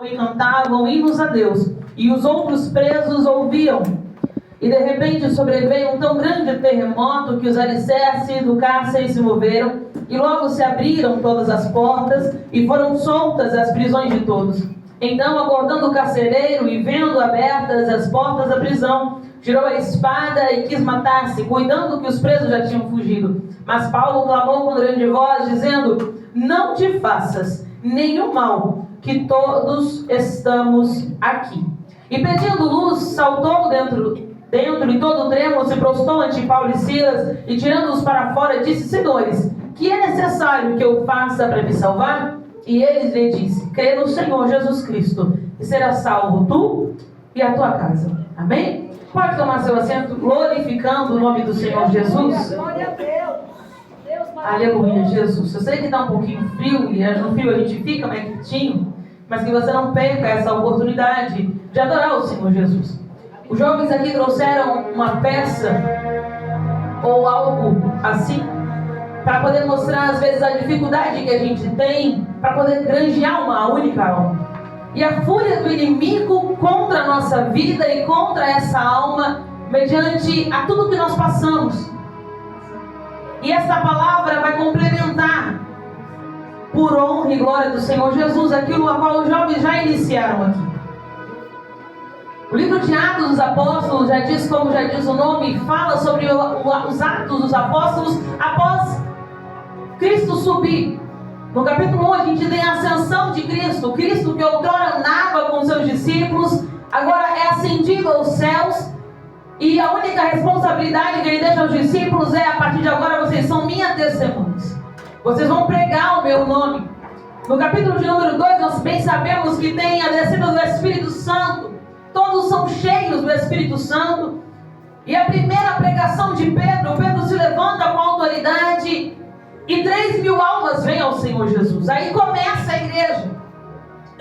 e cantavam hinos a Deus, e os outros presos ouviam. E de repente sobreveio um tão grande terremoto que os alicerces do cárcere se moveram, e logo se abriram todas as portas, e foram soltas as prisões de todos. Então, acordando o carcereiro e vendo abertas as portas da prisão, tirou a espada e quis matar-se, cuidando que os presos já tinham fugido. Mas Paulo clamou com grande voz, dizendo: não te faças nenhum mal, que todos estamos aqui. E pedindo luz, saltou dentro e todo trêmulo se prostrou ante Paulo e Silas, e tirando-os para fora, disse: senhores, que é necessário que eu faça para me salvar? E eles lhe disse: crê no Senhor Jesus Cristo, e serás salvo tu e a tua casa. Amém? Pode tomar seu assento, glorificando o nome do Senhor Jesus. Glória a Deus. Aleluia, Jesus. Eu sei que está um pouquinho frio, e no frio a gente fica mais quietinho, mas que você não perca essa oportunidade de adorar o Senhor Jesus. Os jovens aqui trouxeram uma peça ou algo assim, para poder mostrar às vezes a dificuldade que a gente tem para poder granjear uma única alma. E a fúria do inimigo contra a nossa vida e contra essa alma, mediante a tudo que nós passamos. E essa palavra vai complementar, por honra e glória do Senhor Jesus, aquilo a qual os jovens já iniciaram aqui. O livro de Atos dos Apóstolos já diz, como já diz o nome, fala sobre os atos dos apóstolos após Cristo subir. No capítulo 1 a gente tem a ascensão de Cristo. Cristo que outrora andava com seus discípulos, agora é ascendido aos céus. E a única responsabilidade que ele deixa aos discípulos é: a partir de agora vocês são minhas testemunhas. Vocês vão pregar o meu nome. No capítulo de número 2 nós bem sabemos que tem a descida do Espírito Santo. Todos são cheios do Espírito Santo. E a primeira pregação de Pedro se levanta com autoridade, e 3.000 almas vêm ao Senhor Jesus. Aí começa a igreja.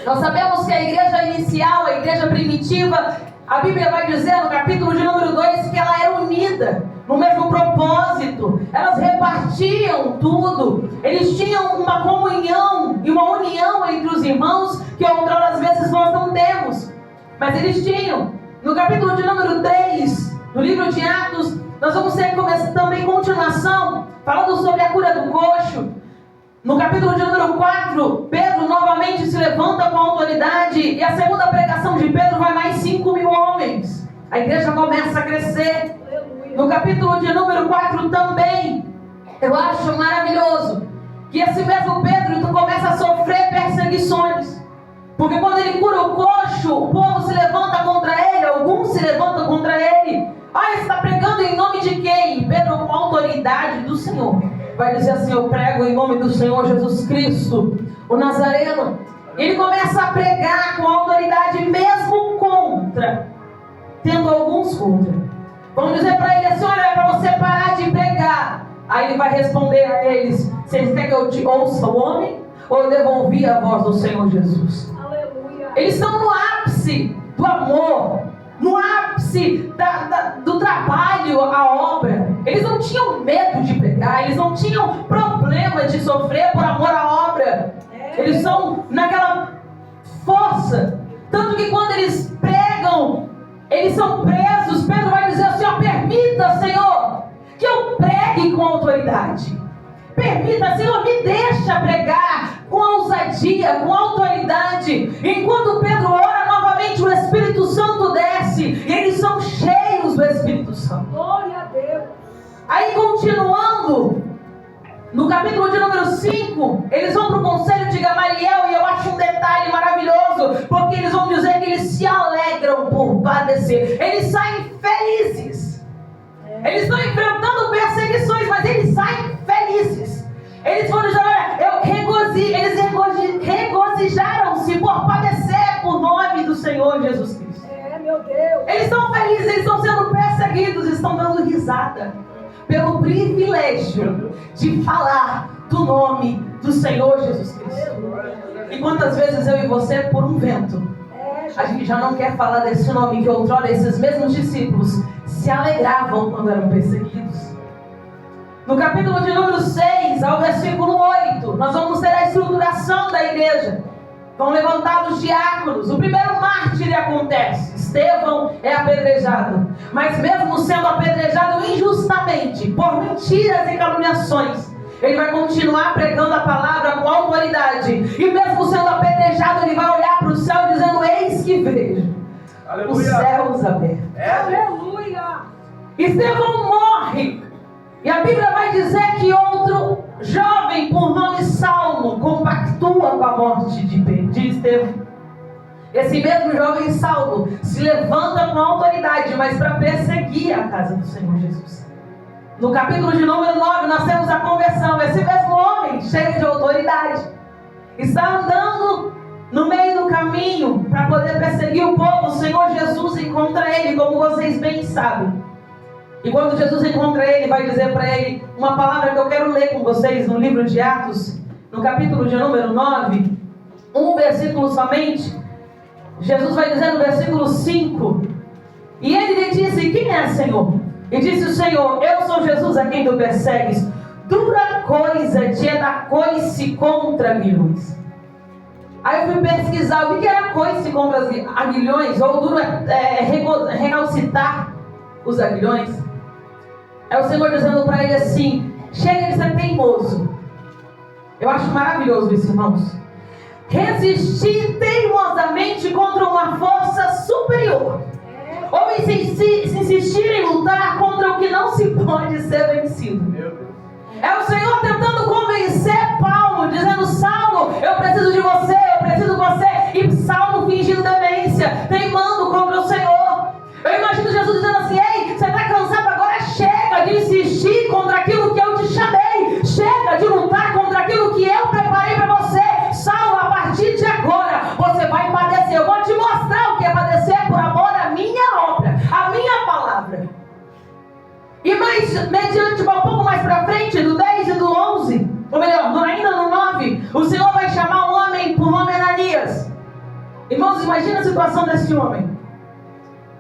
Nós sabemos que a igreja inicial, a igreja primitiva, a Bíblia vai dizer no capítulo de número 2 que ela era unida no mesmo propósito. Elas repartiam tudo. Eles tinham uma comunhão e uma união entre os irmãos que outras vezes nós não temos. Mas eles tinham. No capítulo de número 3, no livro de Atos, nós vamos ter também continuação, falando sobre a cura do coxo. No capítulo de número 4, Pedro novamente se levanta com autoridade, e a segunda pregação de Pedro vai mais 5.000 homens. A igreja começa a crescer. No capítulo de número 4 também, eu acho maravilhoso que esse mesmo Pedro então começa a sofrer perseguições. Porque quando ele cura o coxo, o povo se levanta contra ele, alguns se levantam contra ele. Está pregando em nome de quem? Pedro, com a autoridade do Senhor, vai dizer assim: eu prego em nome do Senhor Jesus Cristo, o Nazareno. Ele começa a pregar com autoridade, mesmo contra, tendo alguns contra. Vamos dizer para ele assim: olha, é para você parar de pregar. Aí ele vai responder a eles: vocês querem que eu te ouça o homem? Ou eu devo ouvir a voz do Senhor Jesus? Aleluia. Eles estão no ápice do amor, no ápice do trabalho, a obra. Eles não tinham medo de pregar, eles não tinham problema de sofrer por amor à obra. Eles são naquela força. Tanto que quando eles pregam, eles são presos. Pedro vai dizer assim: permita, Senhor, que eu pregue com autoridade. Permita, Senhor, me deixa pregar com ousadia, com autoridade. Enquanto Pedro ora novamente, o Espírito Santo desce, e eles são cheios do Espírito Santo. Glória a Deus. Aí continuando, no capítulo de número 5, eles vão para o conselho de Gamaliel, e eu acho um detalhe maravilhoso, porque eles vão dizer que eles se alegram por padecer. Eles saem felizes. Eles estão enfrentando perseguições, mas eles saem felizes. Eles foram dizer: eles regozijaram-se por padecer por nome do Senhor Jesus Cristo. Meu Deus. Eles estão felizes, eles estão sendo perseguidos, estão dando risada pelo privilégio de falar do nome do Senhor Jesus Cristo. E quantas vezes eu e você, por um vento, a gente já não quer falar desse nome que outrora esses mesmos discípulos se alegravam quando eram perseguidos. No capítulo de número 6 ao versículo 8, nós vamos ter a estruturação da igreja. Vão levantar os diáconos. O primeiro mártir acontece. Estevão é apedrejado. Mas mesmo sendo apedrejado injustamente, por mentiras e caluniações, ele vai continuar pregando a palavra com autoridade. E mesmo sendo apedrejado, ele vai olhar para o céu dizendo: eis que vejo os céus abertos. Aleluia. Estevão morre. E a Bíblia vai dizer que outro jovem, por nome Saulo, compactua com a morte de Estevão. Esse mesmo jovem Saulo se levanta com autoridade, mas para perseguir a casa do Senhor Jesus. No capítulo de número 9, nós temos a conversão. Esse mesmo homem, cheio de autoridade, está andando no meio do caminho para poder perseguir o povo. O Senhor Jesus encontra ele, como vocês bem sabem. E quando Jesus encontra ele, vai dizer para ele uma palavra que eu quero ler com vocês no livro de Atos, no capítulo de número 9, um versículo somente. Jesus vai dizer no versículo 5: e ele lhe disse: quem é, Senhor? E disse o Senhor: eu sou Jesus a quem tu persegues. Dura coisa te é dar coice contra aguilhões. Aí eu fui pesquisar o que era coice contra aguilhões, ou duro recalcitar os aguilhões. É o Senhor dizendo para ele assim: chega de ser teimoso. Eu acho maravilhoso isso, irmãos. Resistir teimosamente contra uma força superior, ou insistir em lutar contra o que não se pode ser vencido. É o Senhor tentando convencer Paulo, dizendo: Saulo, eu preciso de você, eu preciso de você. E Saulo fingindo demência, teimando contra o Senhor. Eu imagino Jesus dizendo assim: ei, você está cansado agora? Chega de insistir contra aquilo que eu te chamei. Chega de lutar contra aquilo que eu preparei para você. Saulo, a partir de agora, você vai padecer. Eu vou te mostrar o que é padecer por amor à minha obra, à minha palavra. E mais, mediante um pouco mais para frente, do 10 e do 11, ou melhor, ainda no 9, o Senhor vai chamar um homem por nome Ananias. Irmãos, imagina a situação desse homem.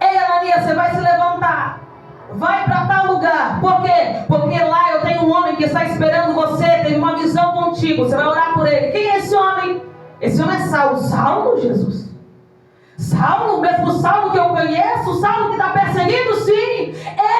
Ei, Ananias, você vai se levantar, vai para tal lugar. Por quê? Porque lá eu tenho um homem que está esperando você, teve uma visão contigo, você vai orar por ele. Quem é esse homem? Esse homem é Saulo. Saulo, Jesus? Saulo, mesmo Saulo que eu conheço, Saulo que está perseguindo, sim.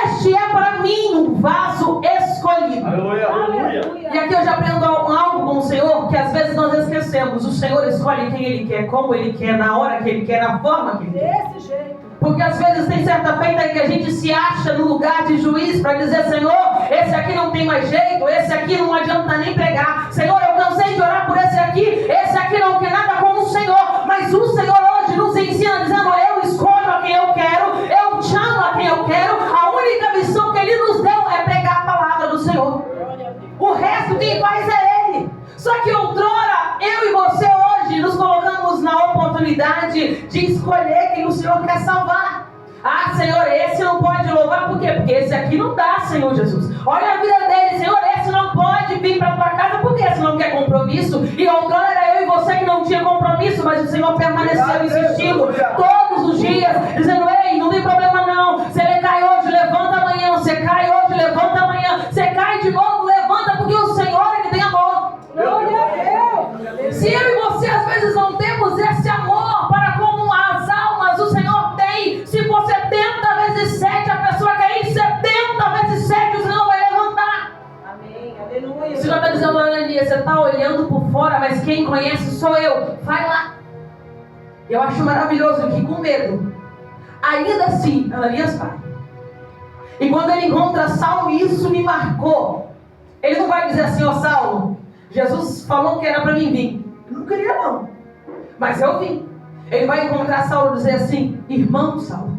Este é para mim um vaso escolhido. Aleluia, aleluia. E aqui eu já aprendo algo com o Senhor, que às vezes nós esquecemos. O Senhor escolhe quem Ele quer, como Ele quer, na hora que Ele quer, na forma que Ele quer. Desse jeito. Porque às vezes tem certa feita aí que a gente se acha no lugar de juiz para dizer: Senhor, esse aqui não tem mais jeito, esse aqui não adianta nem pregar. Senhor, eu cansei de orar por esse aqui não quer nada com o Senhor. Mas o Senhor hoje nos ensina dizendo: eu escolho a quem eu quero, eu chamo a quem eu quero. A única missão que Ele nos deu é pregar a palavra do Senhor. O resto quem faz é Ele. Só que outrora, eu e você hoje nos colocamos na oportunidade de escolher quem o Senhor quer salvar. Ah, Senhor, esse não pode louvar, por quê? Porque esse aqui não dá, Senhor Jesus. Olha a vida dele, Senhor, esse não pode vir para a tua casa, porque esse não quer compromisso. E outrora era eu e você que não tinha compromisso, mas o Senhor permaneceu insistindo todos os dias, dizendo: ei, não tem problema não. Você cai hoje, levanta amanhã. Você cai hoje, levanta amanhã. Você cai de novo, levanta, porque o Senhor, Ele tem amor. Glória a Deus. Se eu e você às vezes não temos esse amor para com as almas, o Senhor tem. Se for 70 vezes 7, a pessoa cair 70 vezes 7, o Senhor vai levantar. Amém. Aleluia. O Senhor está dizendo: Ananias, você está olhando por fora, mas quem conhece sou eu. Vai lá. Eu acho maravilhoso que, com medo, ainda assim, Ananias vai. E quando ele encontra Saulo, isso me marcou. Ele não vai dizer assim: ó Saulo, Jesus falou que era para mim vir. Eu não queria não, mas eu vim. Ele vai encontrar Saulo e dizer assim: irmão Saulo,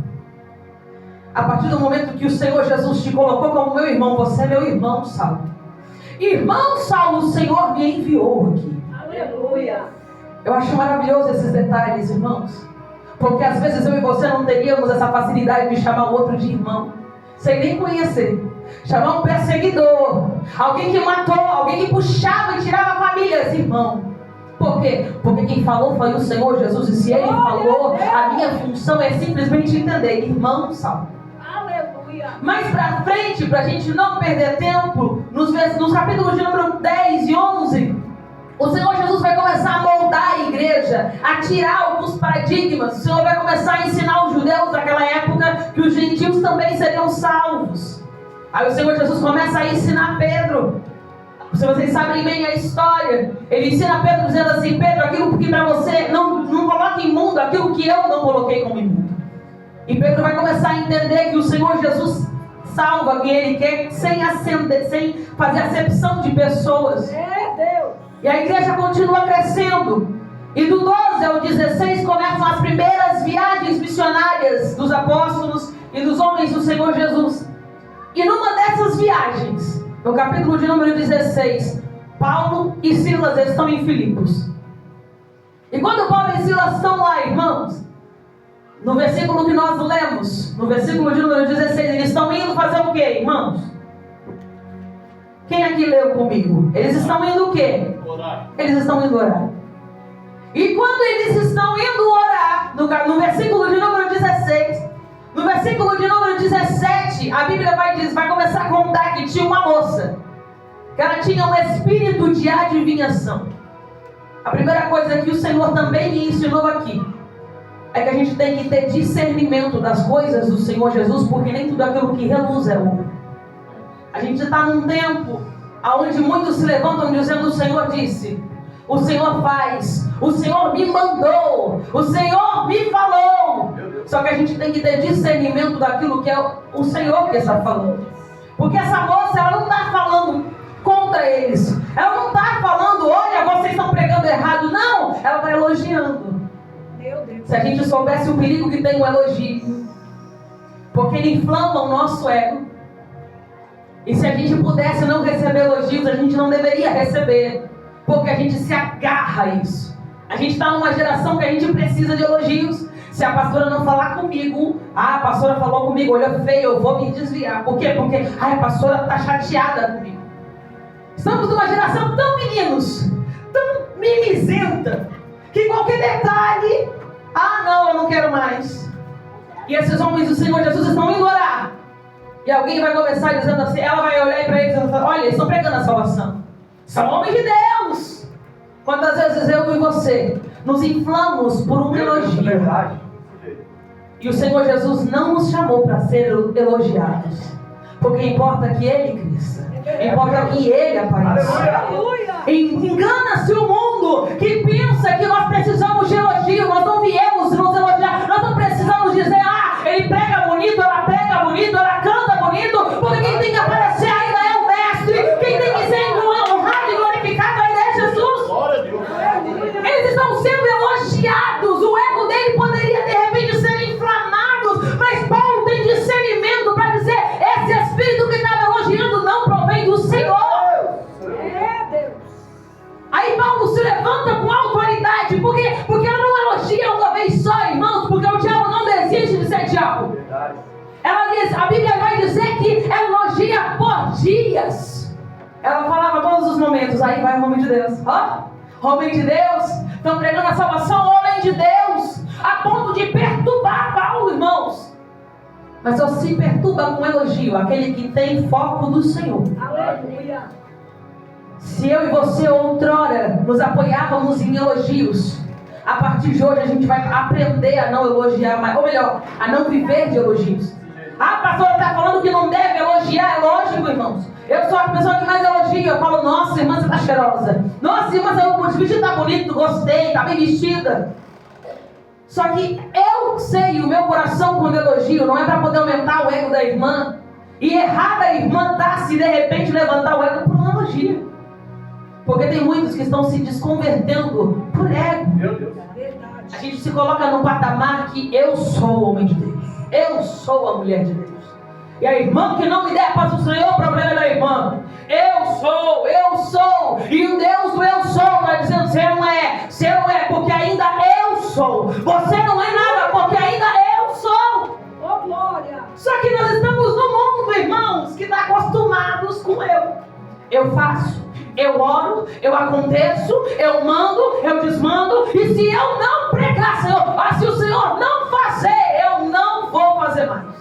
a partir do momento que o Senhor Jesus te colocou como meu irmão, você é meu irmão Saulo. Irmão Saulo, o Senhor me enviou aqui. Aleluia. Eu acho maravilhoso esses detalhes, irmãos, porque às vezes eu e você não teríamos essa facilidade de chamar o outro de irmão, sem nem conhecer. Chamar um perseguidor, alguém que matou, alguém que puxava e tirava famílias, irmão. Por quê? Porque quem falou foi o Senhor Jesus. E se Ele falou, a minha função é simplesmente entender: irmão Saulo. Aleluia. Mais pra frente, pra gente não perder tempo, nos capítulos de número 10 e 11, O Senhor Jesus vai começar a moldar a igreja, a tirar alguns paradigmas. O Senhor vai começar a ensinar os judeus daquela época que os gentios também seriam salvos. Aí o Senhor Jesus começa a ensinar Pedro. Se vocês sabem bem a história, ele ensina Pedro dizendo assim: Pedro, aquilo que para você não coloque imundo, aquilo que eu não coloquei como imundo. E Pedro vai começar a entender que o Senhor Jesus salva quem Ele quer, sem fazer acepção de pessoas. E a igreja continua crescendo. E do 12 ao 16 começam as primeiras viagens missionárias dos apóstolos e dos homens do Senhor Jesus. E numa dessas viagens, no capítulo de número 16, Paulo e Silas estão em Filipos. E quando Paulo e Silas estão lá, irmãos, no versículo que nós lemos, no versículo de número 16, eles estão indo fazer o quê, irmãos? Quem aqui leu comigo? Eles estão indo o quê? Orar. Eles estão indo orar. E quando eles estão indo orar, no versículo de número 16, no versículo de número 17, a Bíblia vai começar a contar que tinha uma moça, que ela tinha um espírito de adivinhação. A primeira coisa que o Senhor também me ensinou aqui é que a gente tem que ter discernimento das coisas do Senhor Jesus, porque nem tudo aquilo que reluz é ouro. A gente está num tempo onde muitos se levantam dizendo: o Senhor disse, o Senhor faz, o Senhor me mandou, o Senhor me falou. Só que a gente tem que ter discernimento daquilo que é o Senhor que está falando. Porque essa moça, ela não está falando contra eles. Ela não está falando: olha, vocês estão pregando errado. Não, ela está elogiando. Se a gente soubesse o perigo que tem o elogio, porque ele inflama o nosso ego. E se a gente pudesse não receber elogios, a gente não deveria receber, porque a gente se agarra a isso. A gente está numa geração que a gente precisa de elogios. Se a pastora não falar comigo: a pastora falou comigo, olha feio, eu vou me desviar. Por quê? Porque a pastora está chateada comigo. Estamos numa geração tão meninos, tão mimizenta, que qualquer detalhe: não, eu não quero mais. E esses homens do Senhor Jesus estão indo orar. E alguém vai começar dizendo assim, ela vai olhar para eles e vai falar: olha, eles estão pregando a salvação. São homens de Deus. Quantas vezes eu e você nos inflamos por um elogio? E o Senhor Jesus não nos chamou para ser elogiados, porque importa que Ele cresça, importa que Ele apareça. Engana-se o mundo que pensa que nós precisamos de elogio. Nós não viemos nos elogiar. Nós não precisamos dizer: ele prega bonito, ela prega bonito, ela canta bonito. Porque quem tem que aparecer ainda é o Mestre. Quem tem que ser honrado e glorificado ainda é Jesus. Eles estão sendo elogiados. O ego dele poderia de repente ser inflamado, mas Paulo tem discernimento para dizer: esse espírito que estava elogiando não provém do Senhor. Aí Paulo se levanta com autoridade. Por quê? Porque ela não elogia uma vez só, irmãos, porque o diabo não desiste de ser diabo. Ela diz, a Bíblia vai dizer que ela elogia por dias. Ela falava todos os momentos. Aí vai o homem de Deus. Homem de Deus, estão pregando a salvação, homem de Deus, a ponto de perturbar Paulo, irmãos. Mas só se perturba com elogio aquele que tem foco do Senhor. Aleluia. Se eu e você outrora nos apoiávamos em elogios, a partir de hoje a gente vai aprender a não elogiar mais, ou melhor, a não viver de elogios. A pastora está falando que não deve elogiar, é lógico, irmãos. Eu sou a pessoa que mais elogia. Eu falo: nossa, irmã, você está cheirosa. Nossa, irmã, seu vestido está bonito, gostei, está bem vestida. Só que eu sei, o meu coração quando elogio não é para poder aumentar o ego da irmã. E errada a irmã está se de repente levantar o ego por um elogio. Porque tem muitos que estão se desconvertendo por ego. Meu Deus. A gente se coloca no patamar que eu sou o homem de Deus, eu sou a mulher de Deus. E a irmã que não me der paz do Senhor, o problema é da irmã. Eu sou. E o Deus do eu sou está dizendo: você não é, porque ainda eu sou. Você não é nada, porque ainda eu sou. Oh, glória. Só que nós estamos no mundo, irmãos, que está acostumados com eu faço, eu oro, eu aconteço, eu mando, eu desmando. E se eu não pregar, Senhor, se o Senhor não fazer, eu não vou fazer mais.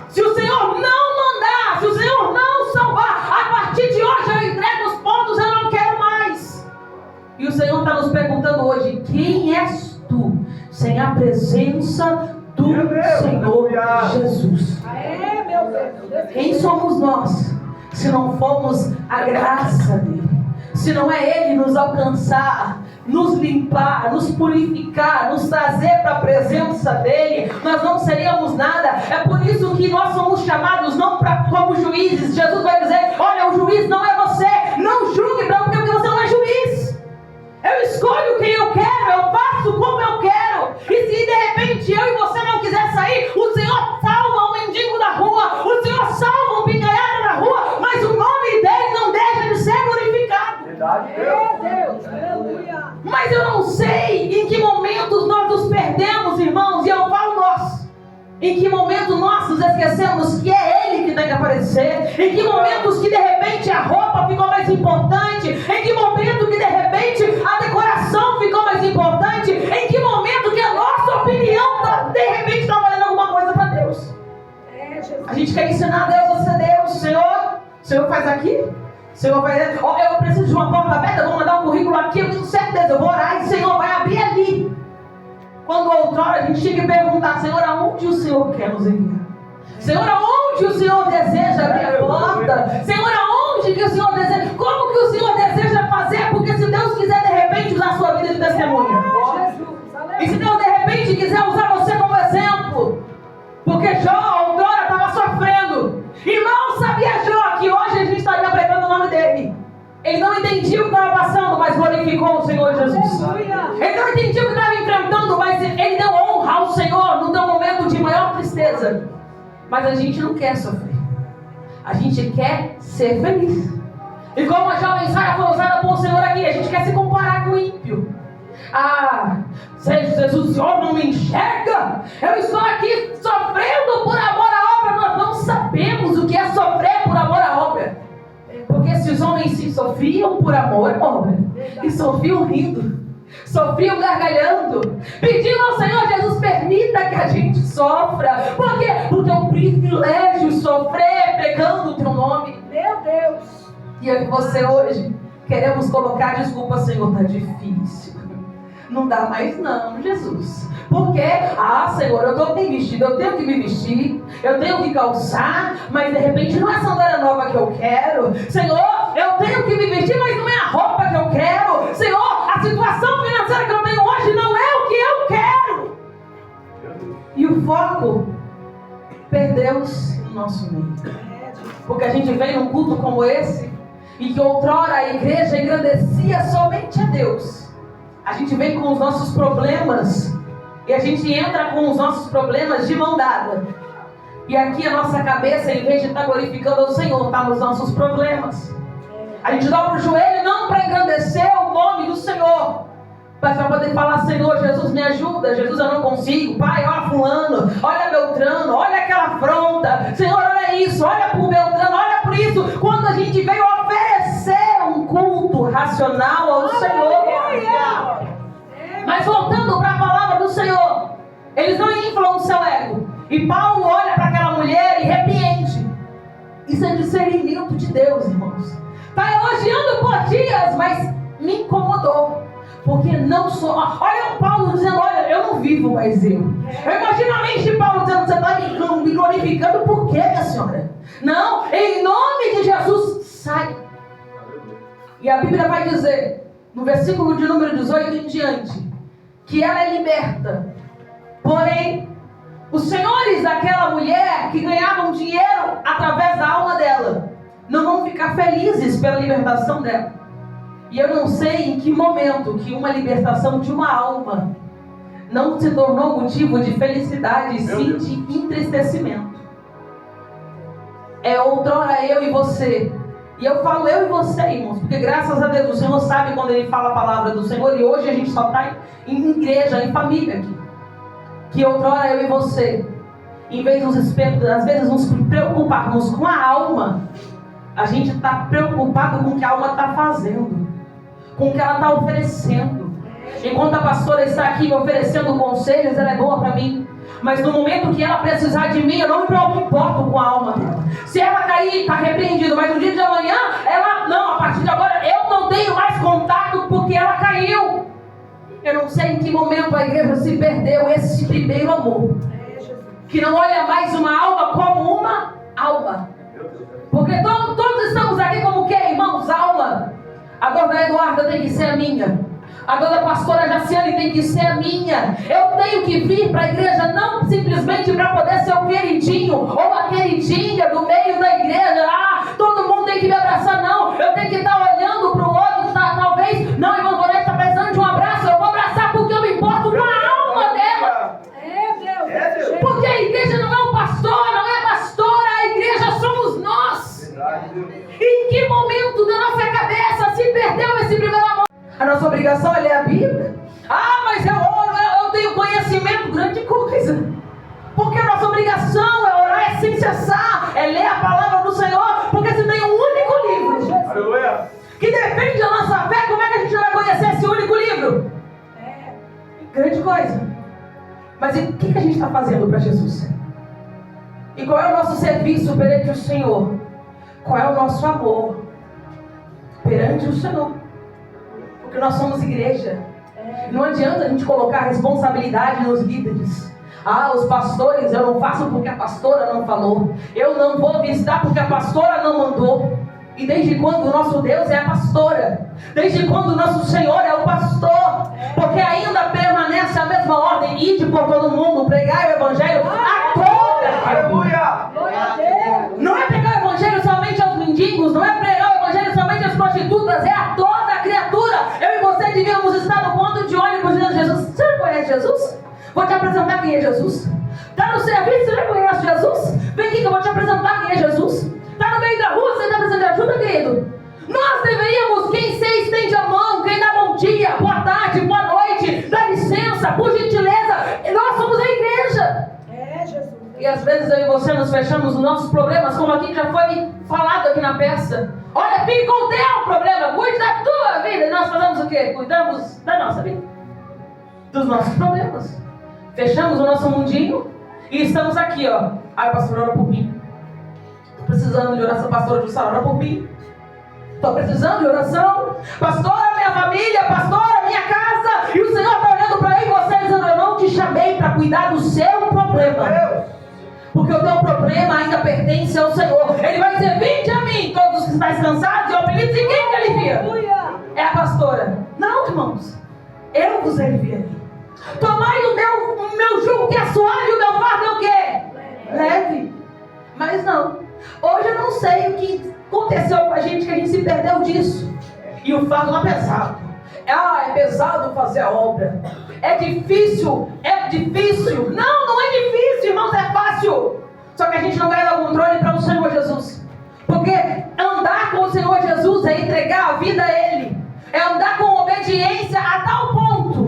Se o Senhor não mandar, se o Senhor não salvar, a partir de hoje eu entrego os pontos, eu não quero mais. presença do Senhor Jesus. É, meu Deus. Quem somos nós se não formos a graça dele? Se não é ele nos alcançar, nos limpar, nos purificar, nos trazer para a presença dele, nós não seríamos nada. É por isso que nós somos chamados não como juízes. Jesus vai dizer: olha, o juiz não é você, não julgue porque você não é juiz. Eu escolho quem eu quero, eu faço como eu quero. E se de repente eu e você não quiser sair, o Senhor salva um mendigo da rua, o Senhor salva um picanhado da rua, mas o nome dele não deixa de ser glorificado. Meu Deus, aleluia. Mas eu não sei em que momentos nós nos perdemos, irmãos, e eu falo nós. Em que momento nós nos esquecemos que é Ele que tem que aparecer? Em que momentos que de repente a roupa ficou mais importante? Em que momento que de repente a decoração ficou mais importante? Em que momento que a nossa opinião de repente está valendo alguma coisa para Deus? A gente quer ensinar a Deus a ser Deus. Senhor faz aqui? Senhor vai, eu preciso de uma porta aberta, eu vou mandar um currículo aqui, eu tenho certeza, eu vou orar e o Senhor vai abrir ali. Quando outrora a gente tinha que perguntar: Senhor, aonde o Senhor quer nos enviar? Senhor, aonde o Senhor deseja abrir a porta? Senhor, aonde que o Senhor deseja? Como que o Senhor deseja fazer? Porque se Deus quiser de repente usar a sua vida de testemunha, e se Deus de repente quiser usar você como exemplo, porque Jó outrora estava sofrendo e mal sabia Jó que hoje a gente estaria pregando o nome dele. Ele não entendia o que estava passando, mas glorificou o Senhor Jesus. Ele não entendia o que estava enfrentando, mas ele deu honra ao Senhor no teu momento de maior tristeza. Mas a gente não quer sofrer, a gente quer ser feliz. E como a jovem saia foi usada por Senhor aqui, a gente quer se comparar com o ímpio. Jesus, o Senhor não me enxerga? Eu estou aqui sofrendo por amor à obra. Nós não sabemos o que é sofrer por amor à obra. Porque se os homens se sofriam por amor à obra, e sofriam rindo, sofriam gargalhando, pedindo ao Senhor: Jesus, permita que a gente sofra. Por quê? Porque é um privilégio sofrer pregando o teu nome. Meu Deus. E eu e você hoje queremos colocar desculpa: Senhor, está difícil, não dá mais não, Jesus. Porque, Senhor, eu estou bem vestido, eu tenho que me vestir, eu tenho que calçar, mas de repente não é a sandália nova que eu quero. Senhor, eu tenho que me vestir, mas não é a roupa que eu quero. Senhor, a situação financeira que eu tenho hoje não é o que eu quero. E o foco perdeu-se no nosso meio. Porque a gente vem num culto como esse, e que outrora a igreja engrandecia somente a Deus. A gente vem com os nossos problemas, e a gente entra com os nossos problemas de mão dada. E aqui a nossa cabeça, em vez de estar glorificando ao Senhor, está nos nossos problemas. A gente dobra o joelho não para engrandecer o nome do Senhor, mas para poder falar: Senhor, Jesus, me ajuda. Jesus, eu não consigo. Pai, olha fulano, olha Beltrano, olha aquela afronta. Senhor, olha isso, olha por Beltrano, olha por isso. Quando a gente veio oferecer um culto racional ao Senhor. Mas voltando para a palavra do Senhor, eles não inflam o seu ego. E Paulo olha para aquela mulher e repreende. Isso é discernimento de Deus, irmãos. Está elogiando por dias, mas me incomodou. Porque não sou... Olha o Paulo dizendo: olha, eu não vivo mais eu. Eu imagino a mente de Paulo dizendo: você está me glorificando por quê, minha senhora? Não, em nome de Jesus, sai. E a Bíblia vai dizer, no versículo de número 18 em diante, que ela é liberta. Porém, os senhores daquela mulher que ganhavam dinheiro através da alma dela não vão ficar felizes pela libertação dela. E eu não sei em que momento que uma libertação de uma alma não se tornou motivo de felicidade, e sim de entristecimento. É outrora eu e você. E eu falo eu e você, irmãos, porque graças a Deus o Senhor sabe quando Ele fala a palavra do Senhor. E hoje a gente só está em igreja, em família aqui. Que outrora eu e você, em vez de às vezes nos preocuparmos com a alma, a gente está preocupado com o que a alma está fazendo, com o que ela está oferecendo. Enquanto a pastora está aqui me oferecendo conselhos, ela é boa para mim. Mas no momento que ela precisar de mim, eu não me importo com a alma dela. Se ela cair, está repreendido. Mas no dia de amanhã, ela não, a partir de agora, eu não tenho mais contato porque ela caiu. Eu não sei em que momento a igreja se perdeu esse primeiro amor. Que não olha mais uma alma como uma alma. Porque todos estamos aqui como o quê, irmãos? Alma. A dona Eduarda tem que ser a minha. A dona pastora Jaciane tem que ser a minha. Eu tenho que vir para a igreja não simplesmente para poder ser o queridinho ou a queridinha do meio da igreja. Todo mundo tem que me abraçar. Não, eu tenho que estar olhando para o outro. Talvez, não, irmã Gorete está precisando de um abraço. Eu vou abraçar porque eu me importo com a alma dela. Deus. Porque a igreja não é o pastor, não é a pastora. A igreja somos nós. Em que momento da nossa cabeça se perdeu esse primeiro amor? A nossa obrigação é ler a Bíblia. Mas eu tenho conhecimento, grande coisa. Porque a nossa obrigação é orar, é sem cessar, é ler a palavra do Senhor. Porque se tem um único livro Aleluia. que defende a nossa fé, como é que a gente vai conhecer esse único livro? Grande coisa. Mas e o que a gente está fazendo para Jesus? E qual é o nosso serviço perante o Senhor? Qual é o nosso amor perante o Senhor? Porque nós somos igreja. Não adianta a gente colocar responsabilidade nos líderes. Os pastores eu não faço porque a pastora não falou. Eu não vou visitar porque a pastora não mandou. E desde quando o nosso Deus é a pastora? Desde quando o nosso Senhor é o pastor? Porque ainda permanece a mesma ordem. Ide por todo mundo, pregai o evangelho a toda criatura. Não é pregar o evangelho somente aos mendigos, não é pregar o evangelho somente às prostitutas, é a toda a criatura. Eu e você devíamos estar no ponto de ônibus dizendo: Jesus, você já conhece Jesus? Vou te apresentar quem é Jesus. Está no serviço, você já conhece Jesus? Vem aqui que eu vou te apresentar quem é Jesus. Está no meio da rua, você está precisando de ajuda, querido? Nós deveríamos, quem se estende a mão, quem dá bom dia, boa tarde, boa noite, dá licença, por gentileza, nós somos a igreja. Jesus. E às vezes eu e você nos fechamos nos nossos problemas, como aqui já foi falado aqui na peça. Olha, fique com o teu problema, cuide da tua vida. E nós fazemos o quê? Cuidamos da nossa vida, dos nossos problemas. Fechamos o nosso mundinho e estamos aqui, ó. Pastor, ora por mim. Estou precisando de oração, pastor, ora por mim. Estou precisando de oração. Pastora, minha família, pastora, minha casa. E o Senhor está olhando para aí e você dizendo: eu não te chamei para cuidar do seu problema. Porque o teu problema ainda pertence ao Senhor. Ele vai dizer: vinde a mim, todos que estáis cansados e oprimidos. E quem que ele envia? É a pastora. Não, irmãos. Eu vos enviei. Tomai o meu jugo que é suave e o meu fardo é o quê? Leve. Mas não. Hoje eu não sei o que aconteceu com a gente, que a gente se perdeu disso. E o fardo não é pesado. É pesado fazer a obra. É difícil. Não é difícil, irmãos, é fácil. Só que a gente não vai dar o controle para o Senhor Jesus. Porque andar com o Senhor Jesus é entregar a vida a Ele. É andar com obediência a tal ponto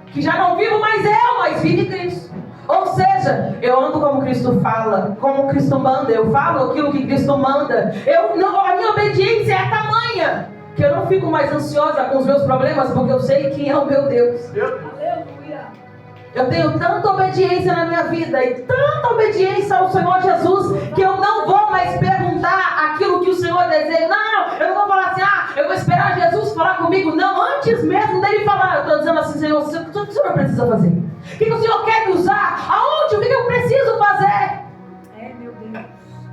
que já não vivo mais eu, mas vive Cristo. Ou seja, eu ando como Cristo fala, como Cristo manda. Eu falo aquilo que Cristo manda. A minha obediência é tamanha que eu não fico mais ansiosa com os meus problemas, porque eu sei quem é o meu Deus. Aleluia. Eu tenho tanta obediência na minha vida e tanta obediência ao Senhor Jesus, que eu não vou mais perguntar aquilo que o Senhor deseja. Não, eu não vou falar assim: eu vou esperar Jesus falar comigo. Não, antes mesmo dele falar, eu estou dizendo assim: Senhor, o que o Senhor precisa fazer? O que o Senhor quer me usar? Aonde? O que eu preciso fazer? Meu Deus.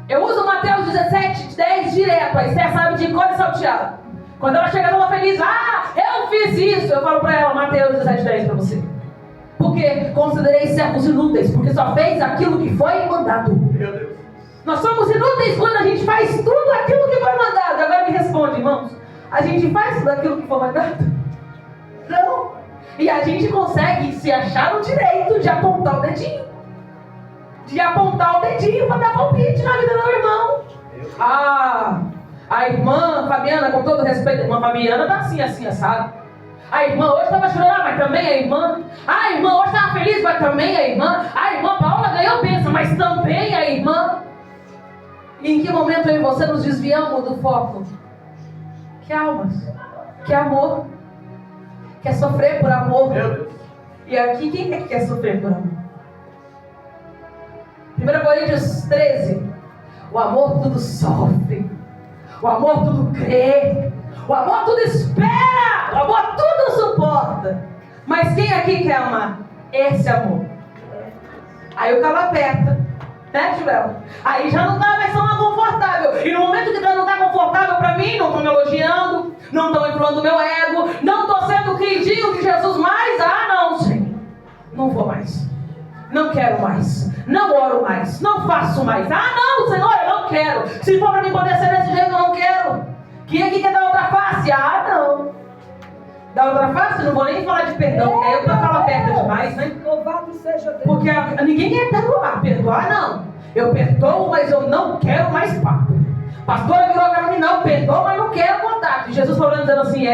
Eu uso Mateus 17:10 direto. A Esther sabe de cor e salteado. Quando ela chega toda feliz: eu fiz isso. Eu falo para ela: Mateus 17:10 para você. Porque considerei servos inúteis, porque só fez aquilo que foi mandado. Meu Deus. Nós somos inúteis quando a gente faz tudo aquilo que foi mandado. Agora me responde, irmãos: a gente faz tudo aquilo que foi mandado? Não. E a gente consegue se achar no direito de apontar o dedinho. Para dar palpite na vida do irmão. A irmã Fabiana, com todo respeito, a irmã Fabiana tá assim, assado. A irmã hoje estava chorando, mas também a irmã. A irmã hoje estava feliz, mas também a irmã. A irmã Paula ganhou bênção, mas também a irmã. E em que momento eu e você nos desviamos do foco? Que almas, que amor, quer sofrer por amor. Meu Deus. E aqui, quem é que quer sofrer por amor? 1 Coríntios 13. O amor tudo sofre, o amor tudo crê, o amor tudo espera, o amor tudo suporta. Mas quem aqui quer amar? Esse amor. Aí o calo aperta, né, Joel? Aí já não tá mais tão confortável. E no momento que não tá confortável pra mim, não estão me elogiando, não estão inflando o meu ego, não estou sendo queridinho de Jesus mais. Ah, não, Senhor. Não vou mais. Não quero mais. Não oro mais. Não faço mais. Ah, não, Senhor, eu não quero. Se for pra mim poder ser desse jeito, eu não quero. Quem aqui quer dar outra face? Ah, não. Dar outra face? Não vou nem falar de perdão, porque aí eu falo aperta demais, né? Louvado seja Deus. Porque ninguém quer perdoar. Perdoar, não. Eu perdoo, mas eu não quero mais papo. Pastora virou pra mim, não, perdoa, mas não quero contato. E Jesus falando, dizendo assim,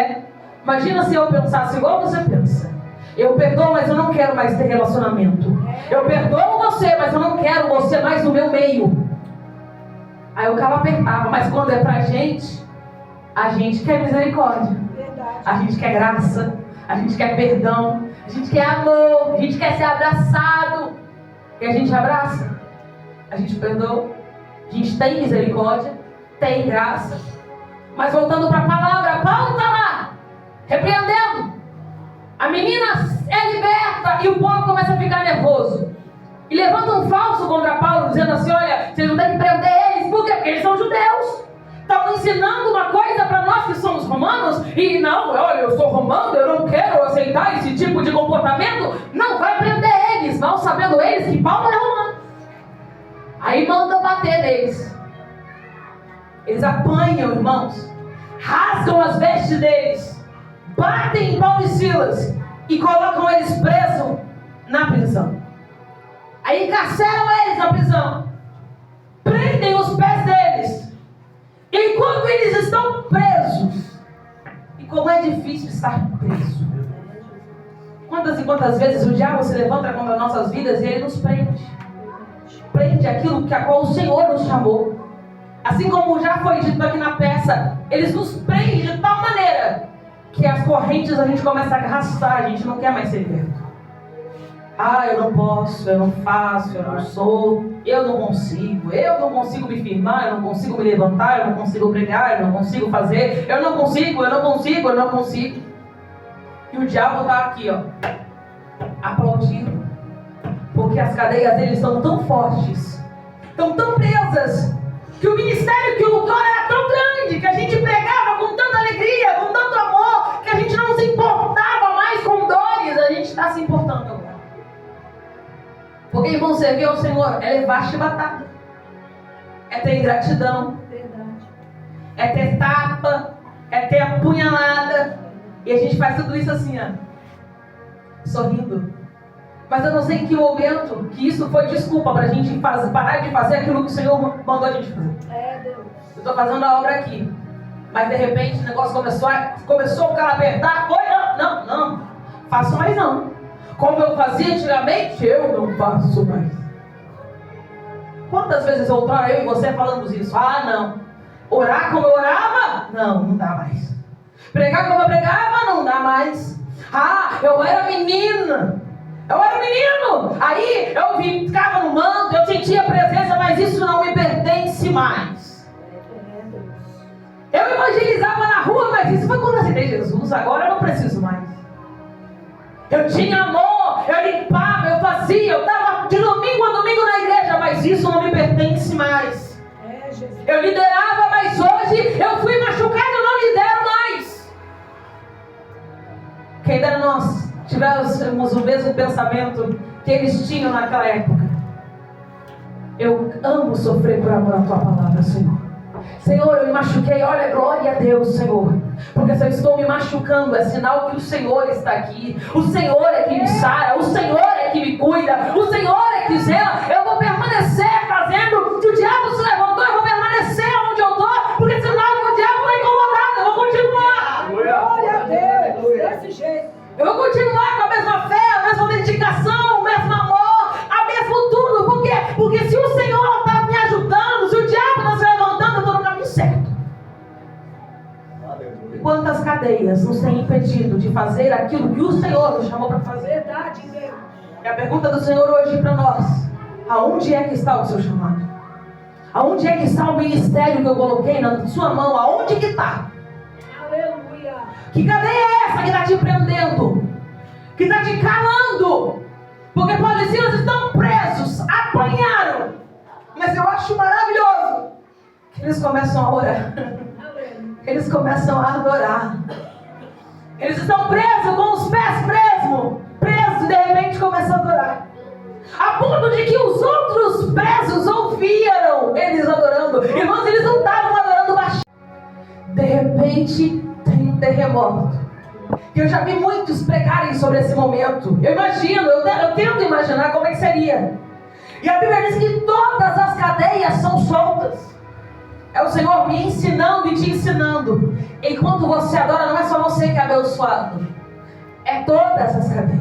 imagina se eu pensasse igual você pensa. Eu perdoo, mas eu não quero mais ter relacionamento. Eu perdoo você, mas eu não quero você mais no meu meio. Aí o calo apertava, mas quando é pra gente, a gente quer misericórdia. Verdade. A gente quer graça, a gente quer perdão, a gente quer amor, a gente quer ser abraçado. E a gente abraça, a gente perdoa, a gente tem misericórdia, tem graça. Mas voltando para a palavra, Paulo está lá, repreendendo. A menina é liberta e o povo começa a ficar nervoso. E levanta um falso contra Paulo, dizendo assim, olha, vocês não têm que prender eles. Por quê? Porque eles são judeus. Estavam ensinando uma coisa para nós que somos romanos. E não, olha, eu sou romano, eu não quero aceitar esse tipo de comportamento. Não vai prender eles, mal sabendo eles que Paulo é romano. Aí manda bater neles. Eles apanham, irmãos. Rasgam as vestes deles. Batem em Paulo e Silas. E colocam eles presos na prisão. Aí encarceram eles na prisão. Prendem os pés deles. E quando eles estão presos, e como é difícil estar preso. Quantas e quantas vezes o diabo se levanta contra nossas vidas e ele nos prende. Prende aquilo a qual o Senhor nos chamou. Assim como já foi dito aqui na peça, eles nos prendem de tal maneira que as correntes a gente começa a arrastar, a gente não quer mais ser liberto. Ah, eu não posso, eu não faço, eu não sou, eu não consigo me firmar, eu não consigo me levantar, eu não consigo pregar, eu não consigo fazer, eu não consigo. E o diabo está aqui, ó, aplaudindo, porque as cadeias dele estão tão fortes, estão tão presas, que o ministério que outrora era tão grande, que a gente pregava com tanta alegria, com tanto amor, que a gente não se importava mais com dores, a gente está se importando agora. Porque, irmão, servir ao Senhor é levar chibatada, é ter ingratidão, Verdade. é ter tapa, é ter apunhalada. E a gente faz tudo isso assim, ó, sorrindo. Mas eu não sei em que momento que isso foi desculpa para a gente parar de fazer aquilo que o Senhor mandou a gente fazer. Deus. Eu estou fazendo a obra aqui, mas de repente o negócio começou o cara a apertar. Foi, não, faço mais não. Como eu fazia antigamente, eu não faço mais. Quantas vezes outrora eu e você falamos isso? Ah, não. Orar como eu orava? Não dá mais. Pregar como eu pregava? Não dá mais. Ah, eu era menina. Eu era menino. Aí eu ficava no manto, eu sentia a presença, mas isso não me pertence mais. Eu evangelizava na rua, mas isso foi quando eu aceitei Jesus. Agora eu não preciso mais. Eu tinha amor, eu limpava, eu fazia, eu estava de domingo a domingo na igreja, mas isso não me pertence mais. Eu liderava, mas hoje eu fui machucado, eu não lidero mais. Quem dera nós tivéssemos o mesmo pensamento que eles tinham naquela época. Eu amo sofrer por amor à tua palavra, Senhor. Senhor, eu me machuquei, olha, glória a Deus, Senhor. Porque se eu estou me machucando, é sinal que o Senhor está aqui. O Senhor é que me sara, o Senhor é que me cuida, o Senhor é que zela. Eu vou permanecer fazendo. Se o diabo se levantou, eu vou permanecer onde eu estou, porque senão o diabo está incomodado. Eu vou continuar. Glória a Deus, desse jeito. Eu vou continuar com a mesma fé, a mesma dedicação, o mesmo amor, a mesmo tudo. Por quê? Porque se o Senhor está me ajudando, se o diabo está se levantando, eu estou no caminho certo. Quantas cadeias nos têm impedido de fazer aquilo que o Senhor nos chamou para fazer? Verdade, Deus. E a pergunta do Senhor hoje para nós: aonde é que está o seu chamado? Aonde é que está o ministério que eu coloquei na sua mão? Aonde que está? Aleluia. Que cadeia é essa que está te prendendo? que está te calando. Porque Paulo e Silas estão presos, apanharam. Mas eu acho maravilhoso que eles começam a orar. Eles começam a adorar. Eles estão presos, com os pés presos, e de repente começam a adorar. A ponto de que os outros presos ouviram eles adorando. Irmãos, eles não estavam adorando baixinho. De repente tem um terremoto. Eu já vi muitos pregarem sobre esse momento. Eu imagino, eu tento imaginar como é que seria. E a Bíblia diz que todas as cadeias são soltas. É o Senhor me ensinando e te ensinando. Enquanto você adora, não é só você que é abençoado. É todas as cadeias.